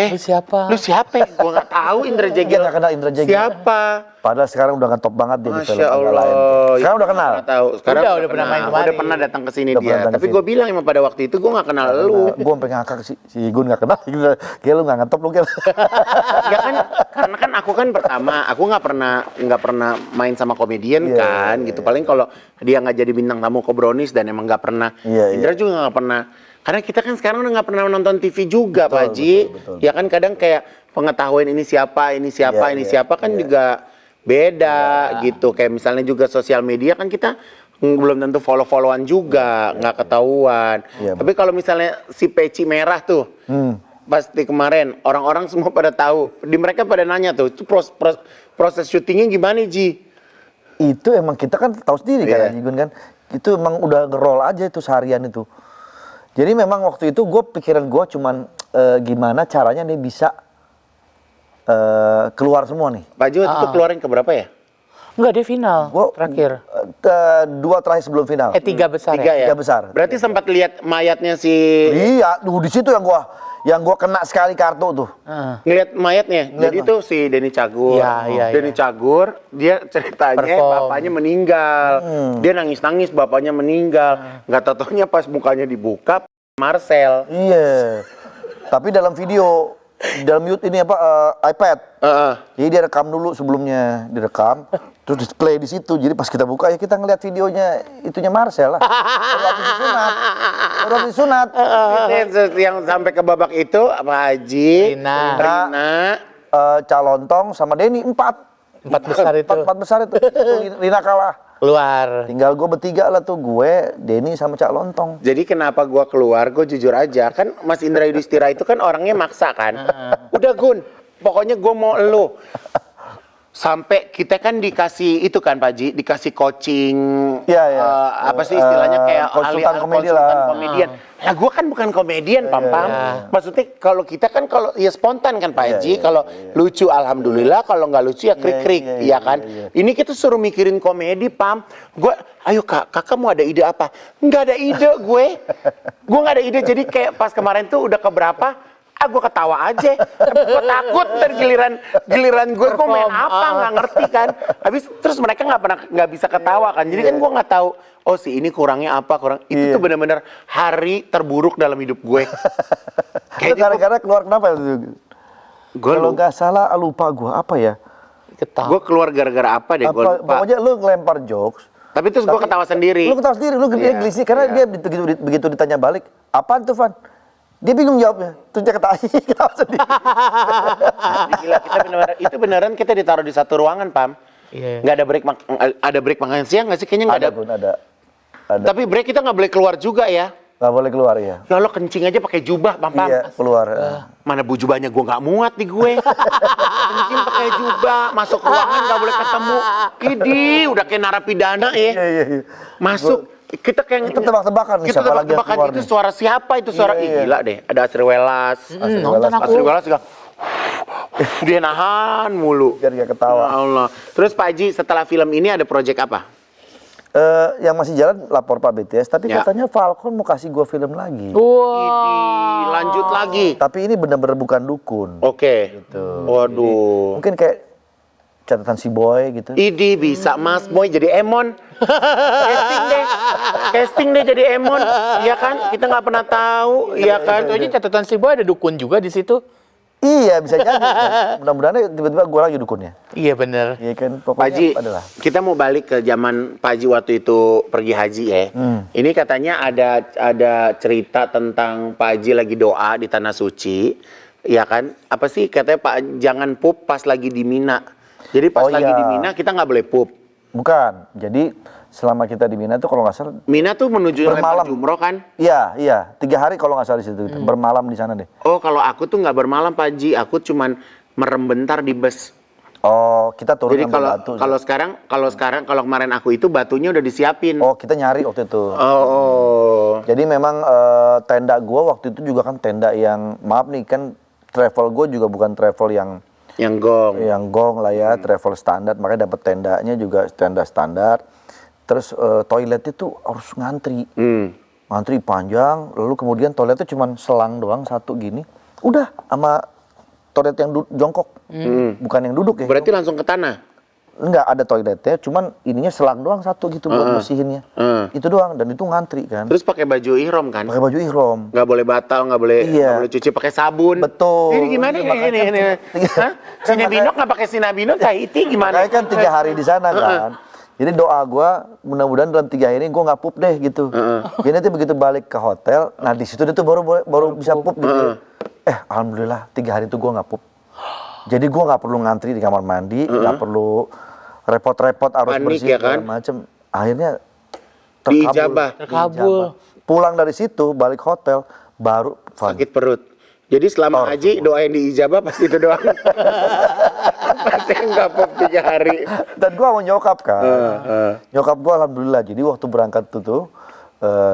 Lu siapa? Lu siapa? Gue nggak tahu Indra Jegel. Dia nggak kenal Indra Jegel. Siapa? Padahal sekarang udah ngetop banget dia di film Masya agak Allah. lain. Sekarang udah kenal. Nggak tahu. Sekarang Udah pernah main kemarin. Udah pernah datang ke sini Udah dia. pernah datang Tapi ke gue sini. bilang emang pada waktu itu gue nggak kenal lu. Gue sampai ngakak si Gun nggak kenal. Gel lu nggak ngetop lu Gel. Ya kan, karena kan aku kan pertama, aku nggak pernah main sama komedian Iya, kan, gitu. Paling kalau dia nggak jadi bintang tamu ke Brownies dan emang nggak pernah. Iya, Indra juga nggak pernah. Karena kita kan sekarang udah nggak pernah nonton TV juga, Pak Haji. betul. Ya kan kadang kayak pengetahuan ini siapa Iya, siapa kan juga beda gitu. Kayak misalnya juga sosial media kan kita belum tentu follow-followan juga, nggak ketahuan. Iya, Tapi kalau misalnya si peci merah tuh, pasti kemarin orang-orang semua pada tahu. Mereka pada nanya tuh, itu proses syutingnya gimana Ji? Itu emang kita kan tahu sendiri kan, Haji Gun kan. Itu emang udah ngerol aja itu seharian itu. Jadi memang waktu itu pikiran gue cuman gimana caranya nih bisa keluar semua nih. Pak Ji itu keluarin ke berapa ya? Enggak, dia final. Terakhir. 2 terakhir sebelum final. 3 besar 3 ya? ya? 3 besar. Berarti sempat lihat mayatnya si... Iya, di situ yang gua kena sekali kartu tuh. Ngelihat mayatnya. Jadi itu si Denny Cagur. Iya, Denny Cagur, dia ceritanya bapaknya meninggal. Dia nangis-nangis bapaknya meninggal. Nggak taunya pas mukanya dibuka Marcel. Iya. Tapi dalam video, dalam ini iPad. Jadi dia rekam dulu sebelumnya, direkam, terus display di situ. Jadi pas kita buka ya kita ngeliat videonya itunya Marcel lah. Baru habis disunat. Yang sampai ke babak itu apa Haji, Rina, Calontong sama Denny 4 besar itu. 4 besar itu. Rina kalah. Keluar. Tinggal gue bertiga lah tuh, gue, Denny sama Cak Lontong. Jadi kenapa gua keluar, gue jujur aja, kan Mas Indra Yudhistira itu kan orangnya maksa kan. Udah Gun, pokoknya gue mau elu. Sampai kita kan dikasih itu kan Pak Ji, dikasih coaching, apa sih istilahnya kayak konsultan komedi lah. komedian. Nah gue kan bukan komedian Pam. Maksudnya kalau kita kan kalau ya spontan kan Pak Ji, kalau lucu alhamdulillah, kalau nggak lucu ya krik-krik, ya kan. Ini kita suruh mikirin komedi Pam. Gue, ayo kakak mau ada ide apa? Nggak ada ide gue nggak ada ide. Jadi kayak pas kemarin tuh udah keberapa? Gue ketawa aja, gue takut ntar giliran gue main apa nggak ngerti kan. Habis terus mereka nggak bisa ketawa kan. Jadi kan gue nggak tahu. Oh si ini kurangnya apa itu tuh benar-benar hari terburuk dalam hidup gue. Itu gara-gara keluar kenapa itu? Kalau nggak salah lupa gue apa ya? Gue keluar gara-gara apa deh? Pokoknya lu ngelempar jokes. Tapi terus gue ketawa sendiri. Lu ketawa sendiri, lu gelisik karena dia begitu ditanya balik, apaan tuh Van? Dia bingung jawabnya, terus dia ketawa sendiri. Gila, itu beneran kita ditaruh di satu ruangan, Pam. Iya. Nggak ada break makan siang nggak sih? Kayaknya nggak ada. Ada. Tapi break kita nggak boleh keluar juga ya. Nggak boleh keluar ya. Ya lo kencing aja pakai jubah, Pam. Iya, keluar. Mana jubahnya gue nggak muat di gue. Kencing pakai jubah, masuk ruangan nggak boleh ketemu. Idih, udah kayak narapidana ya. Iya. Masuk. Kita kayak tebak-tebakan nih, kita siapa lagi yang tebak-tebakan keluar itu nih. suara siapa itu suara gila deh. Ada Asri Welas. Nonton aku. Asri Welas juga. Dia nahan mulu. Biar gak ketawa. Ya Allah. Terus Pak Haji setelah film ini ada proyek apa? Yang masih jalan lapor Pak BTS, tapi katanya Falcon mau kasih gua film lagi. Idih, lanjut lagi. Tapi ini benar-benar bukan dukun. Oke. Gitu. Waduh. Mungkin kayak catatan si Boy gitu. Idih bisa Mas Boy jadi Emon. Casting deh jadi Emon. Iya kan? Kita nggak pernah tahu. Iya kan? Itu aja catatan si Boy ada dukun juga di situ. Iya bisa jadi. Mudah-mudahan tiba-tiba gua lagi dukunnya. Iya bener. Iya kan. Pak Pokoknya Haji, adalah. kita mau balik ke zaman Pak Haji waktu itu pergi haji ya. Ini katanya ada cerita tentang Pak Haji lagi doa di Tanah Suci. Ya kan? Apa sih katanya Pak jangan pup pas lagi di Mina. Jadi pas lagi di Mina kita nggak boleh pup. Bukan. Jadi selama kita di Mina tuh kalau nggak salah Mina tuh menuju lempar jumroh kan? Iya. 3 hari kalau nggak salah di situ. Bermalam di sana deh. Oh kalau aku tuh nggak bermalam Pak Haji. Aku cuman merem bentar di bus. Oh kita turun Jadi ambil batu. kalau kemarin aku itu batunya udah disiapin. Oh kita nyari waktu itu. Oh. Jadi memang tenda gua waktu itu juga kan tenda yang maaf nih kan travel gua juga bukan travel yang gong lah ya, travel standar, makanya dapat tendanya juga tenda standar. Terus toiletnya tuh harus ngantri. Ngantri panjang, lalu kemudian toiletnya cuma selang doang satu gini. Udah sama toilet yang jongkok. Bukan yang duduk ya. Berarti langsung ke tanah. Enggak ada toiletnya, cuman ininya selang doang satu gitu buat bersihinnya. Itu doang dan itu ngantri kan. Terus pakai baju ihrom kan? Pakai baju ihrom. Nggak boleh batal, nggak boleh cuci pakai sabun. Betul. Ini gimana ini? Hah? Sinabinok nggak pakai sinabinok Tahiti gimana? Makanya kan 3 hari di sana kan. Jadi doa gue mudah-mudahan dalam 3 hari ini gue nggak pup deh gitu. Jadi nanti begitu balik ke hotel, nah di situ dia tuh baru bisa pup gitu. Alhamdulillah 3 hari itu gue nggak pup. Jadi gue nggak perlu ngantri di kamar mandi, nggak perlu repot-repot harus panik, bersih ya kan? macem. Akhirnya Terkabul. Terkabul. Pulang dari situ balik hotel baru Sakit perut. Jadi selama haji doa yang diijabah pasti itu doang. Pasti enggak pop 3 hari. Dan gue mau nyokap kan. Nyokap gue alhamdulillah. Jadi waktu berangkat tuh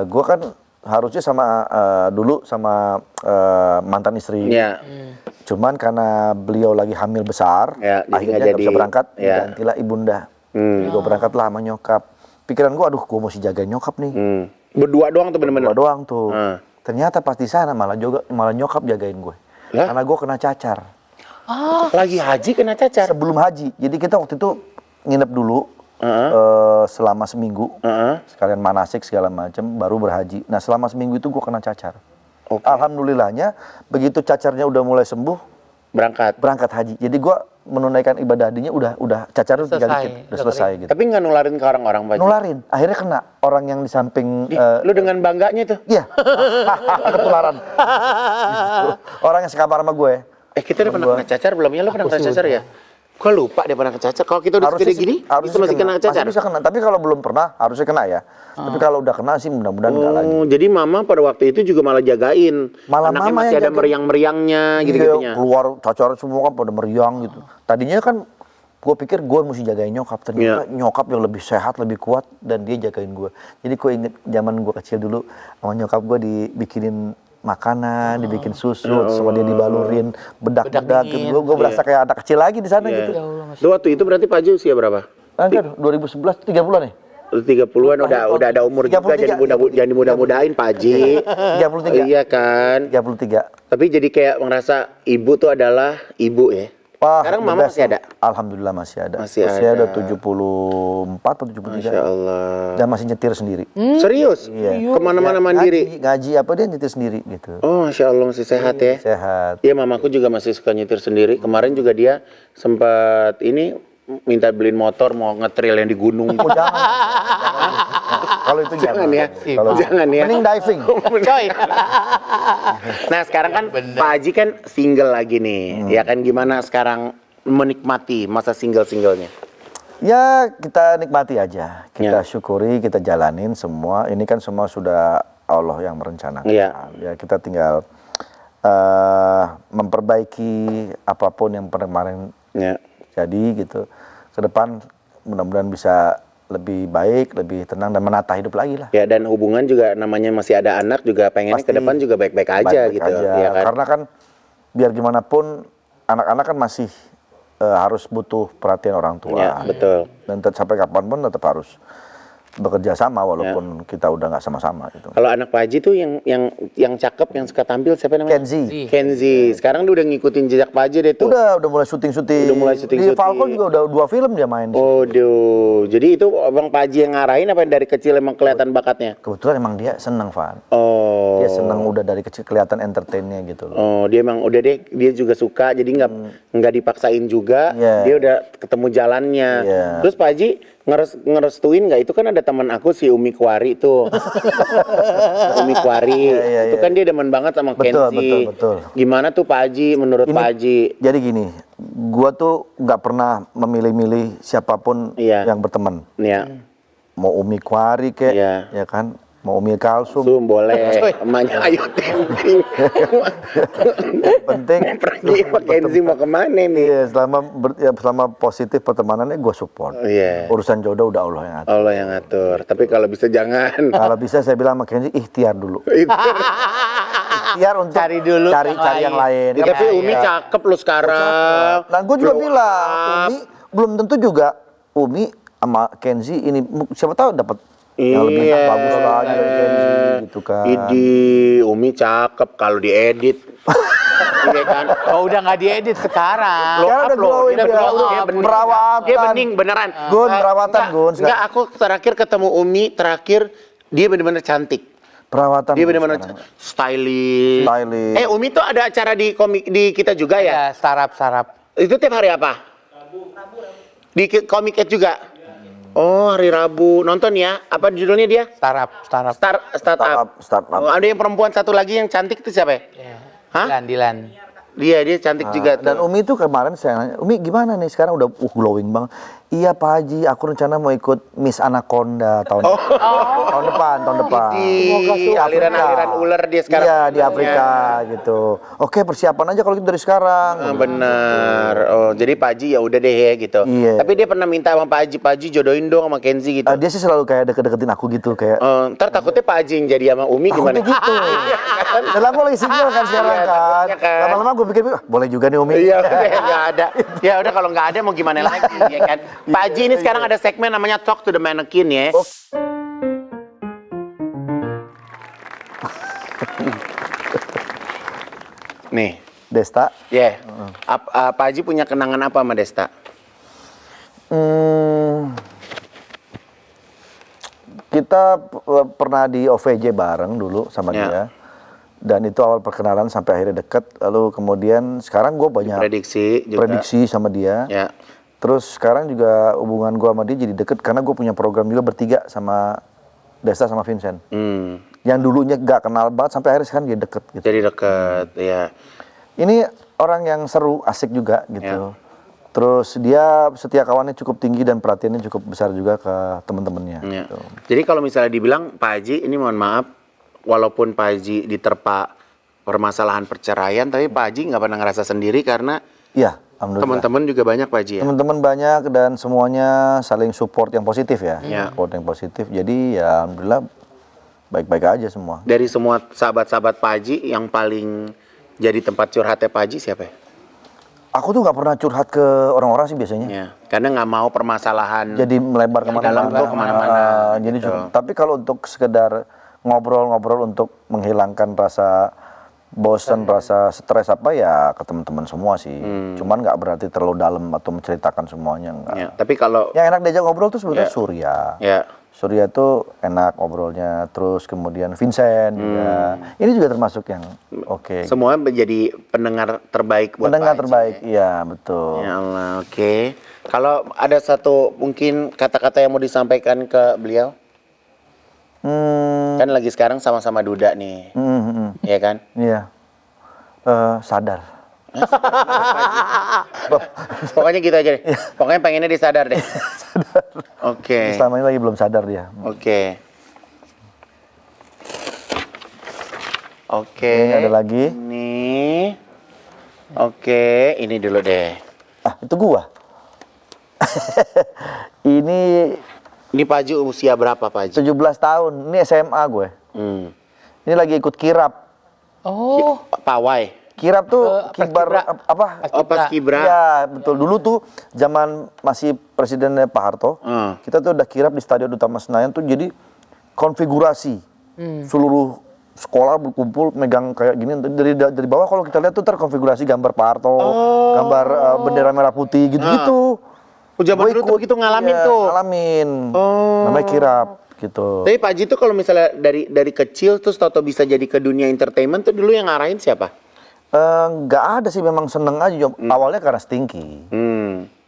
gue kan harusnya sama dulu sama mantan istri. Iya. Cuman karena beliau lagi hamil besar, akhirnya nggak bisa berangkat. Gantilah ibunda. Gue berangkatlah sama nyokap. Pikiran gue, aduh gue mesti jagain nyokap nih. Berdua doang tuh bener-bener. Berdua doang tuh. Ternyata pas di sana malah nyokap jagain gue. Karena gue kena cacar. Lagi haji kena cacar. Sebelum haji. Jadi kita waktu itu nginep dulu selama seminggu. Sekalian manasik segala macam baru berhaji. Nah selama seminggu itu gue kena cacar. Alhamdulillahnya begitu cacarnya udah mulai sembuh berangkat haji. Jadi gue menunaikan ibadah hajinya udah cacar itu tinggal dikit, udah selesai gitu. Tapi nggak nularin ke orang-orang, Pak Haji? Nularin, akhirnya kena orang yang di samping. Lu dengan bangganya tuh? Iya, ketularan. Orang yang sekamar sama gue. Kita udah pernah kena cacar belum ya? Lu pernah kena cacar ya? Gue lupa dia pernah kena cacar. Kalau kita udah segede gini, itu masih kena cacar? Masih bisa kena, tapi kalau belum pernah harusnya kena ya. Tapi kalau udah kena sih mudah-mudahan nggak lagi. Jadi mama pada waktu itu juga malah jagain. Malah anaknya mama masih yang ada meriang-meriangnya gitu-gitunya. Keluar cacar semua kan pada meriang gitu. Tadinya kan gue pikir gue mesti jagain nyokap. Ternyata nyokap yang lebih sehat, lebih kuat dan dia jagain gue. Jadi gue inget zaman gue kecil dulu sama nyokap gue dibikinin makanan, dibikin susu, sama dia dibalurin, bedak-bedak gitu. Gue berasa kayak anak kecil lagi di sana gitu. Lu waktu itu berarti Pak Haji usia berapa? Enggak, 2011 3 bulan nih. 30-an udah ada umur juga, jangan dimudah-mudahin Pak Haji. 33. Iya kan? 33. Tapi jadi kayak merasa ibu tuh adalah ibu ya. Wah, sekarang mama masih ada? Alhamdulillah masih ada. Masih usia ada. udah 74 atau 73. Masya Allah. Dan masih nyetir sendiri. Serius? Iya. Kemana-mana mandiri? Ngaji apa dia nyetir sendiri gitu. Oh, Masya Allah masih sehat ya? Sehat. Iya, mamaku juga masih suka nyetir sendiri. Kemarin juga dia sempat ini minta beliin motor mau ngetrail yang di gunung. Oh, jangan. Kalau itu Jangan ya. Kalau Jangan ya. mending diving. Coy. Nah, sekarang kan Pak Haji kan single lagi nih. Ya kan gimana sekarang menikmati masa single-singlenya? Ya kita nikmati aja, kita syukuri, kita jalanin semua. Ini kan semua sudah Allah yang merencanakan. Ya kita tinggal memperbaiki apapun yang kemarin jadi gitu. Ke depan mudah-mudahan bisa lebih baik, lebih tenang dan menata hidup lagi lah. Ya dan hubungan juga namanya masih ada anak juga pengennya ke depan juga baik-baik aja gitu. Ya kan? Karena kan biar gimana pun anak-anak kan masih harus butuh perhatian orang tua. Ya, betul. Dan sampai kapanpun tetap harus bekerja sama walaupun kita udah nggak sama-sama gitu. Kalau anak Pak Haji tuh yang cakep yang suka tampil siapa namanya? Kenzi. Sekarang dia udah ngikutin jejak Pak Haji deh tuh. Udah mulai syuting-syuting. Di Falcon juga udah 2 film dia main. Waduh. Jadi itu Bang Pak Haji yang ngarahin apa yang dari kecil emang kelihatan bakatnya? Kebetulan emang dia seneng, Van. Oh. Dia seneng udah dari kecil kelihatan entertainnya gitu loh. Oh, dia emang udah deh, dia juga suka jadi nggak dipaksain juga. Dia udah ketemu jalannya. Terus Pak Haji ngerestuin nggak? Itu kan ada teman aku si Umi Kwari tuh. Umi Kwari. Itu kan dia demen banget sama Kenzi. Betul. Gimana tuh Pak Haji menurut Pak Haji? Jadi gini, gua tuh nggak pernah memilih-milih siapapun yang berteman. Mau Umi Kwari kek, ya kan? Mau Umi Kalsum boleh, emaknya Ayu Ting Ting. Penting pergi Pak Kenzi mau kemana nih? Iya, selama positif pertemanannya gue support. Urusan jodoh udah Allah yang atur. Allah yang atur. Tapi kalau bisa jangan. Kalau bisa saya bilang sama Kenzi ikhtiar dulu. Ikhtiar untuk cari dulu cari yang lain. Tapi Umi cakep loh sekarang. Nah, gue juga bilang Umi belum tentu juga Umi sama Kenzi ini siapa tahu dapat yang lebih bagus lagi dari Kenzi gitu kan. Umi cakep kalau diedit. Iya kan? Oh udah nggak diedit sekarang. Sekarang udah perawatan. Dia bening beneran. Gun perawatan Gun. Enggak, aku terakhir ketemu Umi dia bener-bener cantik. Perawatan. Dia bener-bener stylish. Umi tuh ada acara di kita juga ya? Ya, sarap. Itu tiap hari apa? Rabu. Di Comic Ed juga? Oh, hari Rabu. Nonton ya. Apa judulnya dia? Startup. Startup. Oh, ada yang perempuan satu lagi yang cantik itu siapa ya? Hah? Dilan. Dia cantik juga tuh. Dan Umi tuh kemarin saya nanya, Umi gimana nih sekarang udah glowing banget. Iya Pak Haji, aku rencana mau ikut Miss Anaconda tahun tahun depan. Semoga Di sukses. aliran-aliran ular dia sekarang. Iya di Afrika gitu. Oke persiapan aja kalau gitu dari sekarang. Bener. Oh, jadi Pak Haji ya udah deh ya gitu. Iya. Tapi dia pernah minta sama Pak Haji jodohin dong sama Kenzi gitu. Dia sih selalu kayak deket-deketin aku gitu kayak. Ntar takutnya Pak Haji yang jadi sama Umi gimana? Takutnya gitu. Dan aku lagi single kan sekarang Iya, kan. takutnya kan. Lama-lama gue pikir, boleh juga nih Umi. Iya, udah nggak ada. Ya udah kalau nggak ada mau gimana lagi ya kan. Pak Haji ini sekarang ada segmen namanya Talk to the Mannequin ya. Nih, Desta. ya. Pak Haji punya kenangan apa sama Desta? Kita pernah di OVJ bareng dulu sama Ya. dia. Dan itu awal perkenalan sampai akhirnya deket. Lalu kemudian sekarang gue banyak prediksi sama dia. Ya. Terus sekarang juga hubungan gue sama dia jadi deket karena gue punya program juga bertiga sama Desta sama Vincent. Yang dulunya gak kenal banget sampai akhirnya sekarang dia deket gitu. Jadi deket, ya. Ini orang yang seru, asik juga gitu. Terus dia setia kawannya cukup tinggi dan perhatiannya cukup besar juga ke teman-temannya. Ya. Gitu. Jadi kalau misalnya dibilang Pak Haji, ini mohon maaf, walaupun Pak Haji diterpa permasalahan perceraian, tapi Pak Haji nggak pernah ngerasa sendiri karena Iya, alhamdulillah. teman-teman juga banyak Pak Haji ya. Teman-teman banyak dan semuanya saling support yang positif ya. Ya. Support yang positif. Jadi ya alhamdulillah baik-baik aja semua. Dari semua sahabat-sahabat Pak Haji, yang paling jadi tempat curhatnya Pak Haji siapa ya? Aku tuh nggak pernah curhat ke orang-orang sih biasanya. Ya, karena nggak mau permasalahan Jadi melebar yang dalam kemana-mana. tuh kemana-mana. Jadi gitu. tapi kalau untuk sekedar ngobrol-ngobrol untuk menghilangkan rasa bosan, rasa stres apa ya ke teman-teman semua sih. Cuman nggak berarti terlalu dalam atau menceritakan semuanya enggak. Ya, tapi kalau Yang enak diajak ngobrol tuh sebetulnya Surya. ya Surya tuh enak ngobrolnya, terus kemudian Vincent juga. Ini juga termasuk yang oke. semua menjadi pendengar terbaik buat Pendengar Pak Haji. terbaik, iya betul. Ya Allah, oke. Kalau ada satu mungkin kata-kata yang mau disampaikan ke beliau, kan lagi sekarang sama-sama duda nih, ya kan? Iya. Sadar. Pokoknya gitu aja deh. Pokoknya pengennya disadar deh. Oke. Selama ini lagi belum sadar dia. Oke. Oke. Ini ada lagi. Ini. Oke, ini dulu deh. Ah, itu gua. Ini Pak Haji usia berapa Pak Haji? 17 tahun. Ini SMA gue. Ini lagi ikut kirap. Oh, Pawai. Kirap tuh kibar Paskibra. apa? Oh, Paskibra. Iya, betul. Dulu tuh zaman masih Presidennya Pak Harto, kita tuh udah kirap di Stadion Utama Senayan tuh jadi konfigurasi. Seluruh sekolah berkumpul megang kayak gini dari bawah kalau kita lihat tuh terkonfigurasi gambar Pak Harto, gambar bendera merah putih gitu-gitu. Oh, zaman Gua dulu tuh ikut, begitu ngalamin iya, tuh. Ngalamin. Namanya kirap gitu. Tapi Pak Haji tuh kalau misalnya dari kecil terus tahu bisa jadi ke dunia entertainment tuh dulu yang ngarahin siapa? Nggak ada sih, memang seneng aja. Awalnya karena Stinky.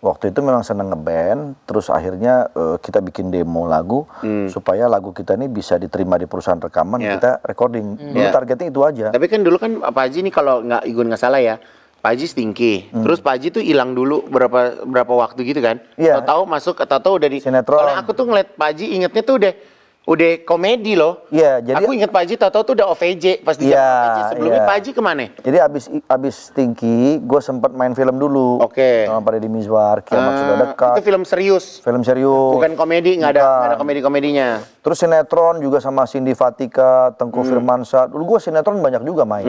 Waktu itu memang seneng ngeband, terus akhirnya kita bikin demo lagu supaya lagu kita ini bisa diterima di perusahaan rekaman, kita recording. Dulu targetnya itu aja. Tapi kan dulu kan Pak Haji nih kalau nggak salah ya, Pak Haji Stinky. Terus Pak Haji tuh hilang dulu berapa waktu gitu kan? Iya. Tahu masuk tahu udah di Sinetron. Soalnya aku tuh ngeliat Pak Haji ingetnya tuh udah komedi loh. Iya, jadi aku inget Pak Haji tahu tuh udah OVJ pas di Iya, zaman OVJ. Sebelumnya iya. Pak Haji kemana? Jadi abis Stinky, gue sempat main film dulu. Oke. Sama Pak Deddy Mizwar, Kiamat Sudah Dekat. Itu film serius. Film serius. Bukan komedi, nggak ada komedi-komedinya. Terus sinetron juga sama Cindy Fatika, Tengku Firmansyah. Dulu gue sinetron banyak juga main.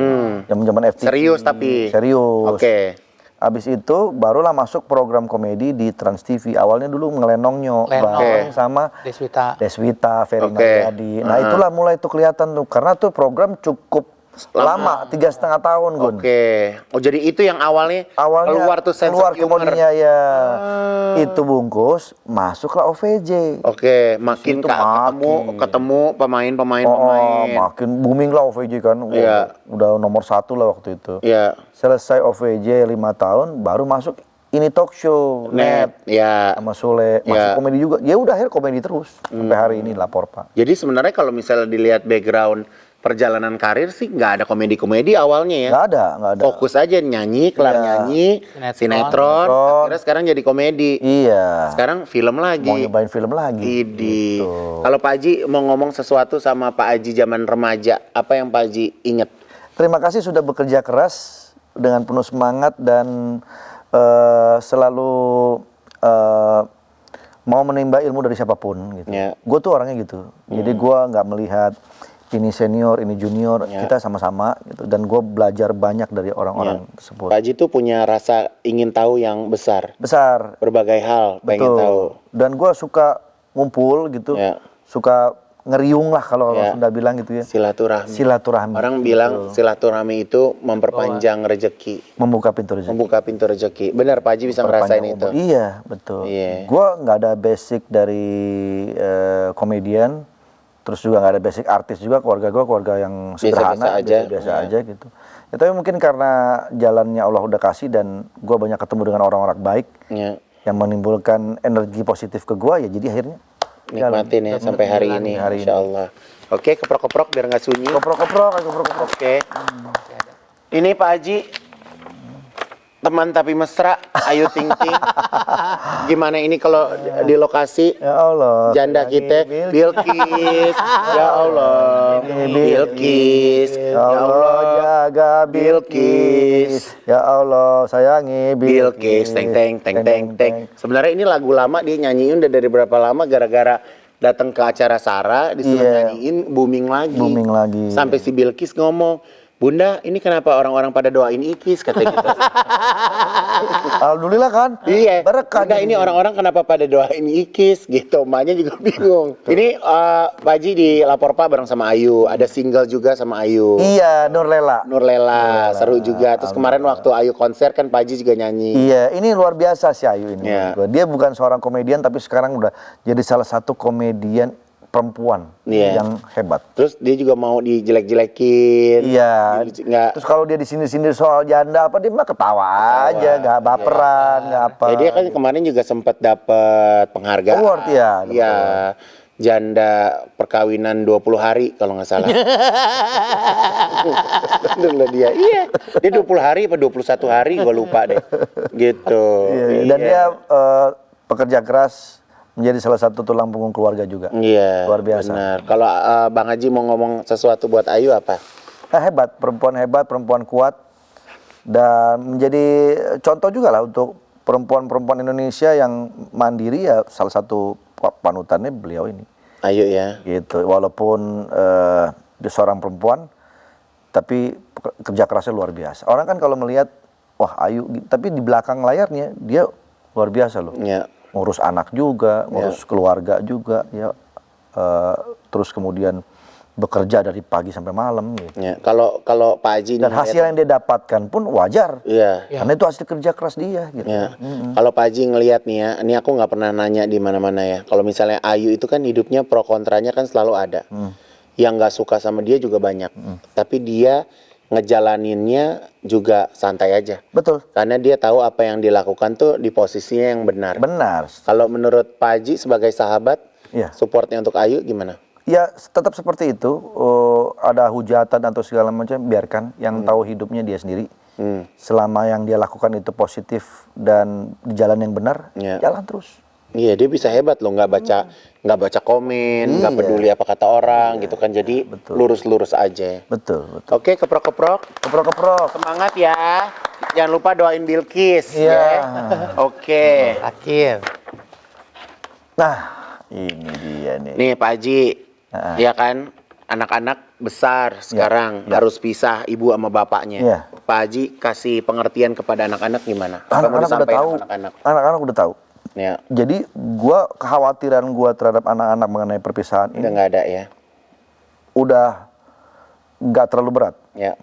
Zaman-zaman FTV. Serius tapi. Serius. Oke. Abis itu barulah masuk program komedi di Trans TV. Awalnya dulu ngelenong bareng sama Deswita, Ferry Naryadi. Nah itulah mulai tuh kelihatan tuh. Karena tuh program cukup lama, 3,5 tahun Gun. Oke. Oh jadi itu yang awalnya keluar tuh sense of humor. komedinya ya. Itu bungkus, masuklah OVJ. Oke, makin Situ ketemu pemain. Makin booming lah OVJ kan. Iya. Udah nomor 1 lah waktu itu. Iya. Selesai OVJ 5 tahun, baru masuk ini talk show Net ya. sama Sule, masuk komedi juga. Ya udah akhirnya komedi terus sampai hari ini Lapor Pak. Jadi sebenarnya kalau misalnya dilihat background perjalanan karir sih nggak ada komedi-komedi awalnya ya. Nggak ada. Fokus aja nyanyi, kelar Iya. nyanyi, sinetron, akhirnya sekarang jadi komedi. Iya. Sekarang film lagi. Mau nyobain film lagi. Idi. Gitu. Kalau Pak Haji mau ngomong sesuatu sama Pak Haji zaman remaja, apa yang Pak Haji inget? Terima kasih sudah bekerja keras dengan penuh semangat dan selalu mau menimba ilmu dari siapapun gitu. Ya. Gue tuh orangnya gitu. Jadi gue nggak melihat ini senior, ini junior, kita sama-sama gitu. Dan gue belajar banyak dari orang-orang tersebut. Pak Haji tuh punya rasa ingin tahu yang besar. Besar. Berbagai hal pengen Betul. tahu. Dan gue suka ngumpul gitu. Ya. Suka ngeriung lah kalau orang Sunda bilang gitu ya. Silaturahmi. Silaturahmi. Orang bilang silaturahmi itu memperpanjang rezeki, Membuka pintu rezeki. membuka pintu rezeki. Benar Pak Haji bisa ngerasain itu. Iya, betul. Iya. Gua nggak ada basic dari komedian, terus juga nggak ada basic artis juga. Keluarga gua keluarga yang sederhana, biasa aja gitu. Ya, tapi mungkin karena jalannya Allah udah kasih dan gua banyak ketemu dengan orang-orang baik Ya. yang menimbulkan energi positif ke gua, ya jadi akhirnya Nikmatin ya sampai hari ini, insya Allah. Oke, keprok-keprok biar nggak sunyi. koprok-koprok. Oke. Ini Pak Haji, teman tapi mesra, Ayu Ting Ting. Gimana ini kalau di lokasi? Ya Allah. Janda kita, Bilqis. Ya Allah, Bilqis. Ya Allah jaga Bilqis. Ya Allah sayangi Bilqis, teng teng teng teng teng. Sebenarnya ini lagu lama dia nyanyiin udah dari berapa lama gara-gara datang ke acara Sarah disuruh nyanyiin booming lagi. Sampai si Bilqis ngomong, "Bunda, ini kenapa orang-orang pada doain Ikis?" katanya gitu. Alhamdulillah kan? Iya. Berkah. Bunda, ini orang-orang kenapa pada doain Ikis gitu. Emaknya juga bingung. Ini Pak Haji di Lapor Pak bareng sama Ayu. Ada single juga sama Ayu. Iya, Nurlela. Nurlela, seru juga. Terus kemarin waktu Ayu konser kan Pak Haji juga nyanyi. Iya, ini luar biasa si Ayu ini. Iya. Dia bukan seorang komedian tapi sekarang udah jadi salah satu komedian perempuan yang hebat. Terus dia juga mau dijelek-jelekin. Iya. Nggak. Terus kalau dia di sini soal janda apa dia mah ketawa aja, nggak baperan, nggak apa. Ya, dia kan kemarin juga sempat dapat penghargaan. Award ya. Iya. Janda perkawinan 20 hari kalau nggak salah. Bener lah dia. Iya. Dia 20 hari apa 21 hari gua lupa deh. Gitu. Iya. Dan dia pekerja keras, menjadi salah satu tulang punggung keluarga juga. Iya. Luar biasa. Benar. Kalau Bang Haji mau ngomong sesuatu buat Ayu apa? Hebat, perempuan kuat dan menjadi contoh juga lah untuk perempuan-perempuan Indonesia yang mandiri, ya salah satu panutannya beliau ini. Ayu ya. Gitu. Walaupun dia seorang perempuan, tapi kerja kerasnya luar biasa. Orang kan kalau melihat, wah Ayu, tapi di belakang layarnya dia luar biasa loh. Iya. Ngurus anak juga, ngurus keluarga juga, ya. Terus kemudian bekerja dari pagi sampai malam gitu. Ya. Kalau Pak Haji Dan hasil yang dia dapatkan pun wajar. Iya. Karena itu hasil kerja keras dia gitu. Ya. Kalau Pak Haji ngelihat nih ya, ini aku nggak pernah nanya di mana-mana ya. Kalau misalnya Ayu itu kan hidupnya pro kontranya kan selalu ada. Yang nggak suka sama dia juga banyak. Tapi dia ngejalaninnya juga santai aja. Betul. Karena dia tahu apa yang dilakukan tuh di posisinya yang benar. Benar. Kalau menurut Pak Haji sebagai sahabat, supportnya untuk Ayu gimana? Ya tetap seperti itu. Ada hujatan atau segala macam, biarkan. Yang tahu hidupnya dia sendiri. Selama yang dia lakukan itu positif dan di jalan yang benar, jalan terus. Iya, dia bisa hebat loh, nggak baca komen, nggak peduli apa kata orang gitu kan. Jadi lurus-lurus aja. Betul. Oke, keprok-keprok. Semangat ya. Jangan lupa doain Bilqis. Iya. Ya. Oke. Akhir. Nah, ini dia nih. Nih Pak Haji, ya kan anak-anak besar sekarang harus pisah ibu sama bapaknya. Iya. Pak Haji kasih pengertian kepada anak-anak gimana? Apa mau Anak-anak udah disampaikan tahu. sama anak-anak? Anak-anak udah tahu. Ya. Jadi kekhawatiran gua terhadap anak-anak mengenai perpisahan Udah ini nggak ada ya? udah nggak terlalu berat. Ya.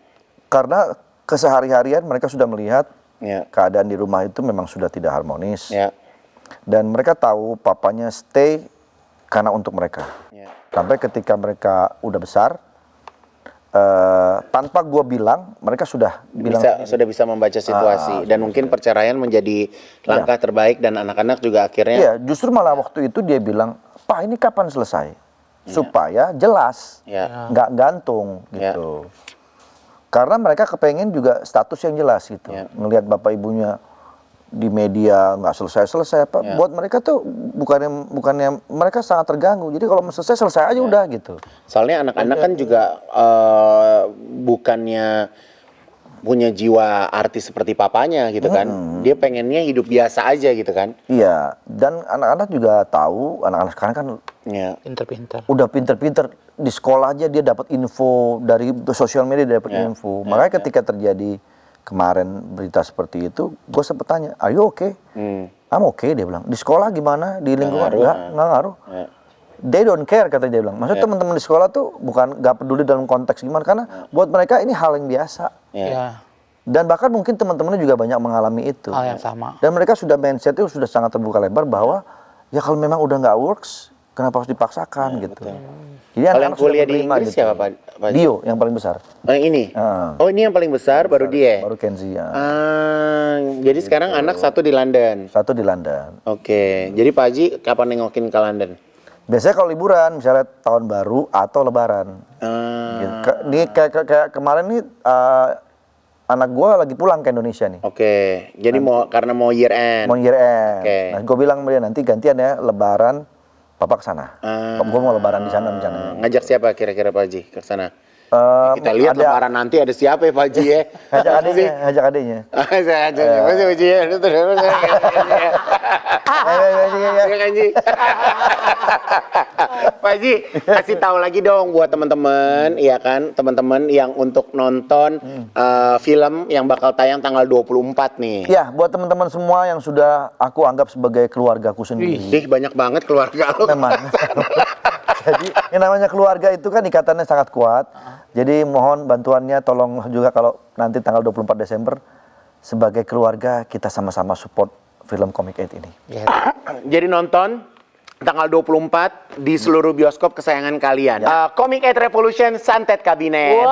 Karena kesehari-harian mereka sudah melihat Ya. keadaan di rumah itu memang sudah tidak harmonis. Ya. Dan mereka tahu papanya stay karena untuk mereka. Ya. Sampai ketika mereka udah besar, tanpa gua bilang, mereka sudah bilang Sudah bisa membaca situasi dan mungkin perceraian menjadi langkah terbaik dan anak-anak juga akhirnya iya, justru malah waktu itu dia bilang, "Pak, ini kapan selesai?" supaya jelas, Ya. nggak gantung gitu. Karena mereka kepengen juga status yang jelas gitu. Ngelihat bapak ibunya di media nggak selesai apa, buat mereka tuh bukannya mereka sangat terganggu. Jadi kalau mau selesai aja udah gitu. Soalnya anak-anak kan juga bukannya punya jiwa artis seperti papanya gitu kan. Dia pengennya hidup biasa aja gitu kan. Iya, dan anak-anak juga tahu, anak-anak sekarang kan Pinter-pinter. udah pinter-pinter di sekolah aja dia dapat info dari sosial media, dia dapat info. Makanya ketika terjadi kemarin berita seperti itu, gue sempet tanya, "Are you okay?" "I'm okay," dia bilang. "Di sekolah gimana? Di lingkungan?" Nggak ngaruh. They don't care, kata dia bilang. Maksudnya teman-teman di sekolah tuh bukan nggak peduli dalam konteks gimana, karena buat mereka ini hal yang biasa. Ya. Dan bahkan mungkin teman-temannya juga banyak mengalami itu. Hal yang sama. Dan mereka sudah mindsetnya sudah sangat terbuka lebar bahwa ya kalau memang udah nggak works, kenapa harus dipaksakan gitu. Jadi Kalau yang anak-anak sudah kuliah di menerima Inggris siapa, Pak? Dio yang paling besar. Yang ini? Oh, ini yang paling besar, baru dia? Baru Kenzi ya. Jadi sekarang anak satu di London? Satu di London. Oke, jadi Pak Haji kapan nengokin ke London? Biasanya kalau liburan, misalnya tahun baru atau lebaran. Gitu. Ini kayak kemarin nih anak gue lagi pulang ke Indonesia nih. Oke, jadi karena mau year end? Mau year end. Oke. Nah, gue bilang sama dia nanti gantian ya lebaran papa ke sana. Gue mau lebaran di sana rencananya. Ngajak siapa kira-kira Pak Haji ke sana? Kita lihat ada- lebaran nanti ada siapa ya Pak Haji ya? Ngajak adiknya, ngajak adiknya. Saya ajak Mas Haji ya. Pak Haji. Pak Haji, kasih tahu lagi dong buat teman-teman, ya kan, teman-teman yang untuk nonton film yang bakal tayang tanggal 24 nih. Ya, buat teman-teman semua yang sudah aku anggap sebagai keluargaku sendiri. Ih, banyak banget keluarga lo. Memang. Jadi yang namanya keluarga itu kan ikatannya sangat kuat. Jadi mohon bantuannya, tolong juga kalau nanti tanggal 24 Desember sebagai keluarga kita sama-sama support film Comic 8 ini. Jadi nonton tanggal 24 di seluruh bioskop kesayangan kalian. Comic 8 Revolution Santet Kabinet.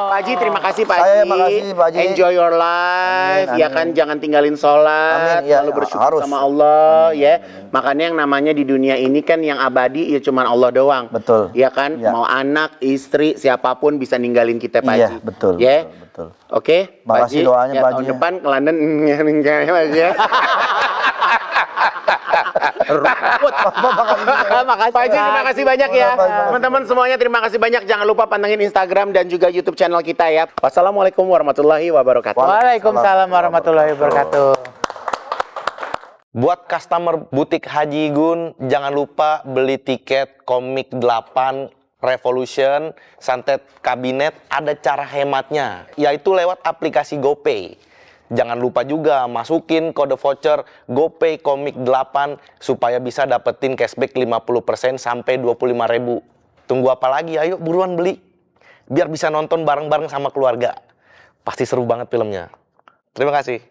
Pak Haji, terima kasih Pak Haji. Makasih, Pak Haji. Enjoy your life, Amin, ya kan, jangan tinggalin sholat, Amin, ya, lalu bersyukur harus. sama Allah, ya. Makanya yang namanya di dunia ini kan yang abadi ya cuman Allah doang. Betul. Ya kan, Ya. mau anak, istri, siapapun bisa ninggalin kita Pak Iya, Haji. betul, Ya. betul. Oke, Pak Makasih Haji. doanya, Ya, Pak tahun Haji, ya. depan ke London ninggalin Pak Haji ya. Makasih. Pak Haji, terima kasih banyak ya. Makasih. Teman-teman semuanya terima kasih banyak. Jangan lupa pantengin Instagram dan juga YouTube channel kita ya. Wassalamualaikum warahmatullahi wabarakatuh. Waalaikumsalam warahmatullahi wabarakatuh. Buat customer butik Haji Gun, jangan lupa beli tiket Komik 8 Revolution Santet Kabinet. Ada cara hematnya, yaitu lewat aplikasi GoPay. Jangan lupa juga masukin kode voucher GoPay Komik 8 supaya bisa dapetin cashback 50% sampai 25.000. Tunggu apa lagi? Ayo buruan beli. Biar bisa nonton bareng-bareng sama keluarga. Pasti seru banget filmnya. Terima kasih.